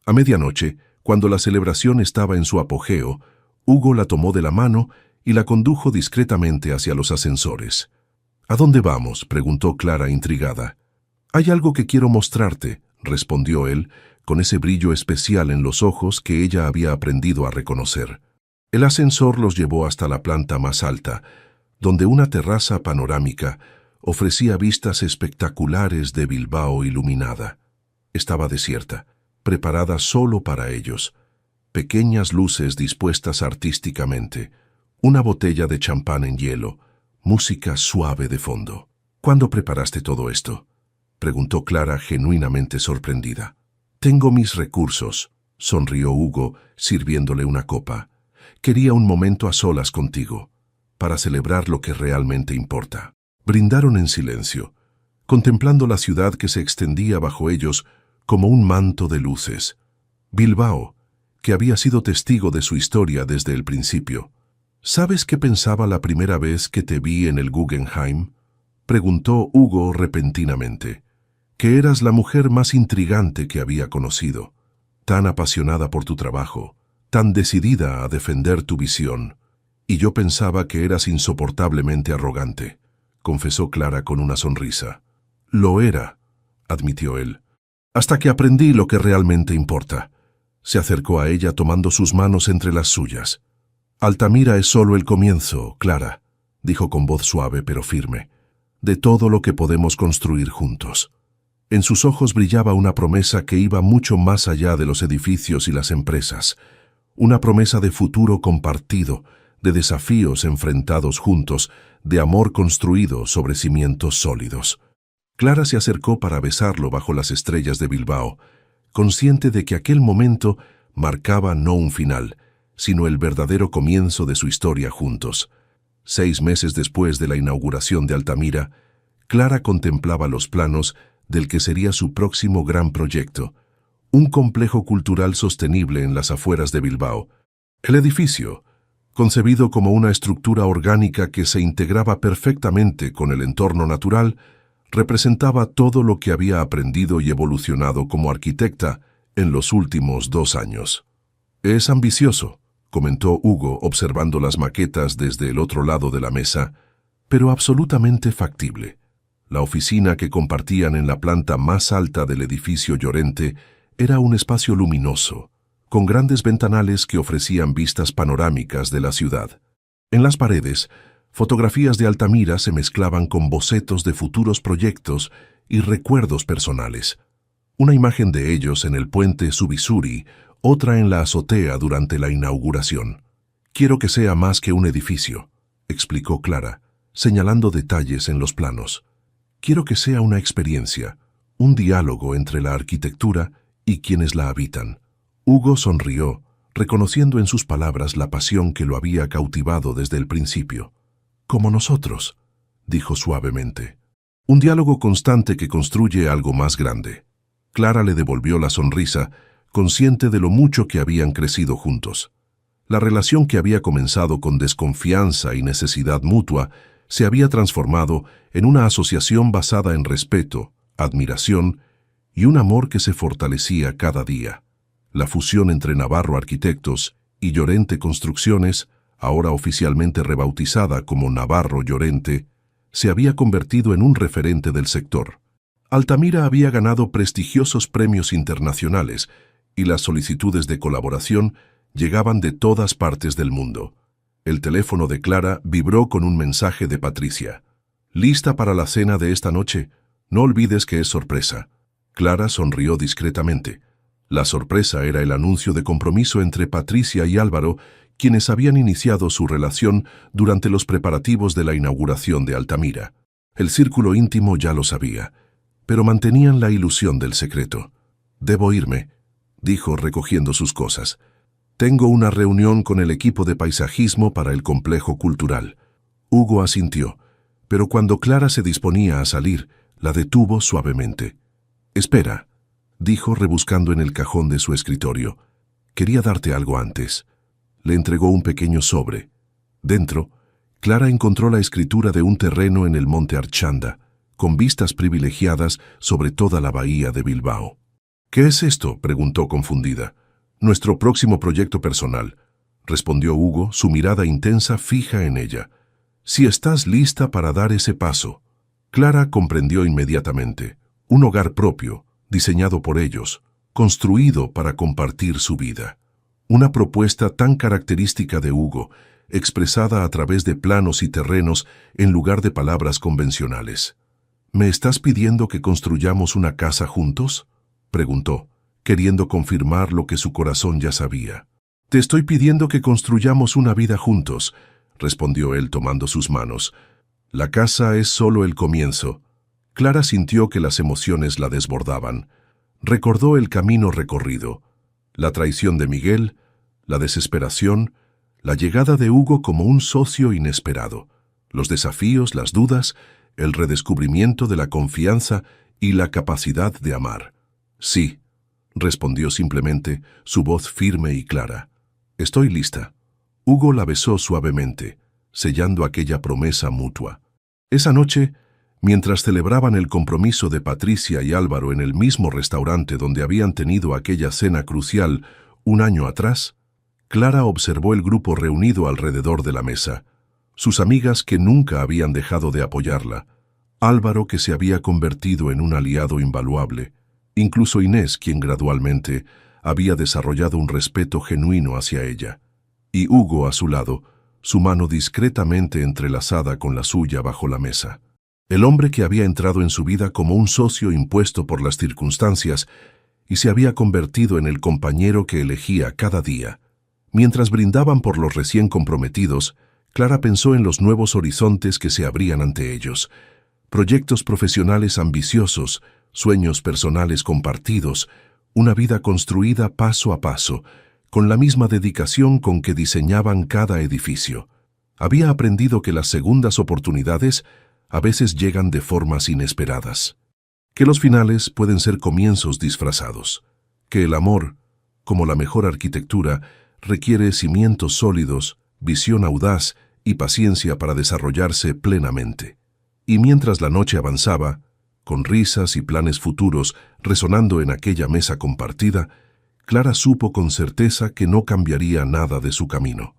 A medianoche, cuando la celebración estaba en su apogeo, Hugo la tomó de la mano y la condujo discretamente hacia los ascensores. «¿A dónde vamos?», preguntó Clara intrigada. «Hay algo que quiero mostrarte», respondió él, con ese brillo especial en los ojos que ella había aprendido a reconocer. El ascensor los llevó hasta la planta más alta, donde una terraza panorámica ofrecía vistas espectaculares de Bilbao iluminada. Estaba desierta, preparada solo para ellos. Pequeñas luces dispuestas artísticamente, una botella de champán en hielo, música suave de fondo. «¿Cuándo preparaste todo esto?», preguntó Clara genuinamente sorprendida. «Tengo mis recursos», sonrió Hugo, sirviéndole una copa. «Quería un momento a solas contigo, para celebrar lo que realmente importa». Brindaron en silencio, contemplando la ciudad que se extendía bajo ellos como un manto de luces. Bilbao, que había sido testigo de su historia desde el principio. «¿Sabes qué pensaba la primera vez que te vi en el Guggenheim?», preguntó Hugo repentinamente. «Que eras la mujer más intrigante que había conocido, tan apasionada por tu trabajo, tan decidida a defender tu visión. Y yo pensaba que eras insoportablemente arrogante», confesó Clara con una sonrisa. «Lo era», admitió él, «hasta que aprendí lo que realmente importa». Se acercó a ella tomando sus manos entre las suyas. «Altamira es solo el comienzo, Clara», dijo con voz suave pero firme, «de todo lo que podemos construir juntos». En sus ojos brillaba una promesa que iba mucho más allá de los edificios y las empresas, una promesa de futuro compartido, de desafíos enfrentados juntos, de amor construido sobre cimientos sólidos. Clara se acercó para besarlo bajo las estrellas de Bilbao, consciente de que aquel momento marcaba no un final, sino el verdadero comienzo de su historia juntos. 6 meses después de la inauguración de Altamira, Clara contemplaba los planos del que sería su próximo gran proyecto, un complejo cultural sostenible en las afueras de Bilbao. El edificio, concebido como una estructura orgánica que se integraba perfectamente con el entorno natural, representaba todo lo que había aprendido y evolucionado como arquitecta en los últimos 2 años. «Es ambicioso», comentó Hugo observando las maquetas desde el otro lado de la mesa, «pero absolutamente factible». La oficina que compartían en la planta más alta del edificio Llorente era un espacio luminoso, con grandes ventanales que ofrecían vistas panorámicas de la ciudad. En las paredes, fotografías de Altamira se mezclaban con bocetos de futuros proyectos y recuerdos personales. Una imagen de ellos en el puente Subisuri, otra en la azotea durante la inauguración. Quiero que sea más que un edificio, explicó Clara, señalando detalles en los planos. Quiero que sea una experiencia, un diálogo entre la arquitectura y quienes la habitan. Hugo sonrió, reconociendo en sus palabras la pasión que lo había cautivado desde el principio. Como nosotros, dijo suavemente. Un diálogo constante que construye algo más grande. Clara le devolvió la sonrisa, consciente de lo mucho que habían crecido juntos. La relación que había comenzado con desconfianza y necesidad mutua se había transformado en una asociación basada en respeto, admiración y un amor que se fortalecía cada día. La fusión entre Navarro Arquitectos y Llorente Construcciones, ahora oficialmente rebautizada como Navarro Llorente, se había convertido en un referente del sector. Altamira había ganado prestigiosos premios internacionales y las solicitudes de colaboración llegaban de todas partes del mundo. El teléfono de Clara vibró con un mensaje de Patricia. «¿Lista para la cena de esta noche? No olvides que es sorpresa». Clara sonrió discretamente. La sorpresa era el anuncio de compromiso entre Patricia y Álvaro, quienes habían iniciado su relación durante los preparativos de la inauguración de Altamira. El círculo íntimo ya lo sabía, pero mantenían la ilusión del secreto. «Debo irme», dijo recogiendo sus cosas. «Tengo una reunión con el equipo de paisajismo para el complejo cultural». Hugo asintió, pero cuando Clara se disponía a salir, la detuvo suavemente. «Espera», dijo rebuscando en el cajón de su escritorio. «Quería darte algo antes». Le entregó un pequeño sobre. Dentro, Clara encontró la escritura de un terreno en el monte Archanda, con vistas privilegiadas sobre toda la bahía de Bilbao. «¿Qué es esto?», preguntó confundida. «Nuestro próximo proyecto personal», respondió Hugo, su mirada intensa fija en ella. «Si estás lista para dar ese paso». Clara comprendió inmediatamente. Un hogar propio, diseñado por ellos, construido para compartir su vida. Una propuesta tan característica de Hugo, expresada a través de planos y terrenos en lugar de palabras convencionales. «¿Me estás pidiendo que construyamos una casa juntos?», preguntó, queriendo confirmar lo que su corazón ya sabía. «Te estoy pidiendo que construyamos una vida juntos», respondió él tomando sus manos. «La casa es solo el comienzo». Clara sintió que las emociones la desbordaban. Recordó el camino recorrido, la traición de Miguel, la desesperación, la llegada de Hugo como un socio inesperado, los desafíos, las dudas, el redescubrimiento de la confianza y la capacidad de amar. «Sí», respondió simplemente, su voz firme y clara. «Estoy lista». Hugo la besó suavemente, sellando aquella promesa mutua. Esa noche, mientras celebraban el compromiso de Patricia y Álvaro en el mismo restaurante donde habían tenido aquella cena crucial un año atrás, Clara observó el grupo reunido alrededor de la mesa, sus amigas que nunca habían dejado de apoyarla, Álvaro que se había convertido en un aliado invaluable, incluso Inés, quien gradualmente había desarrollado un respeto genuino hacia ella, y Hugo a su lado, su mano discretamente entrelazada con la suya bajo la mesa. El hombre que había entrado en su vida como un socio impuesto por las circunstancias y se había convertido en el compañero que elegía cada día. Mientras brindaban por los recién comprometidos, Clara pensó en los nuevos horizontes que se abrían ante ellos. Proyectos profesionales ambiciosos, sueños personales compartidos, una vida construida paso a paso, con la misma dedicación con que diseñaban cada edificio. Había aprendido que las segundas oportunidades a veces llegan de formas inesperadas, que los finales pueden ser comienzos disfrazados, que el amor, como la mejor arquitectura, requiere cimientos sólidos, visión audaz y paciencia para desarrollarse plenamente. Y mientras la noche avanzaba, con risas y planes futuros resonando en aquella mesa compartida, Clara supo con certeza que no cambiaría nada de su camino.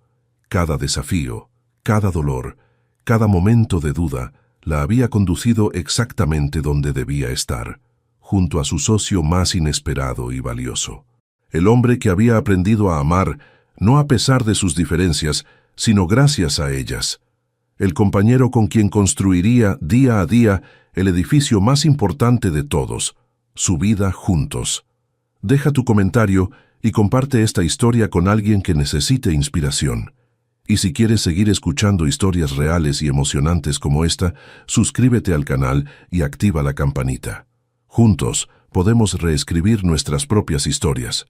Cada desafío, cada dolor, cada momento de duda, la había conducido exactamente donde debía estar, junto a su socio más inesperado y valioso. El hombre que había aprendido a amar, no a pesar de sus diferencias, sino gracias a ellas. El compañero con quien construiría día a día el edificio más importante de todos, su vida juntos. Deja tu comentario y comparte esta historia con alguien que necesite inspiración. Y si quieres seguir escuchando historias reales y emocionantes como esta, suscríbete al canal y activa la campanita. Juntos, podemos reescribir nuestras propias historias.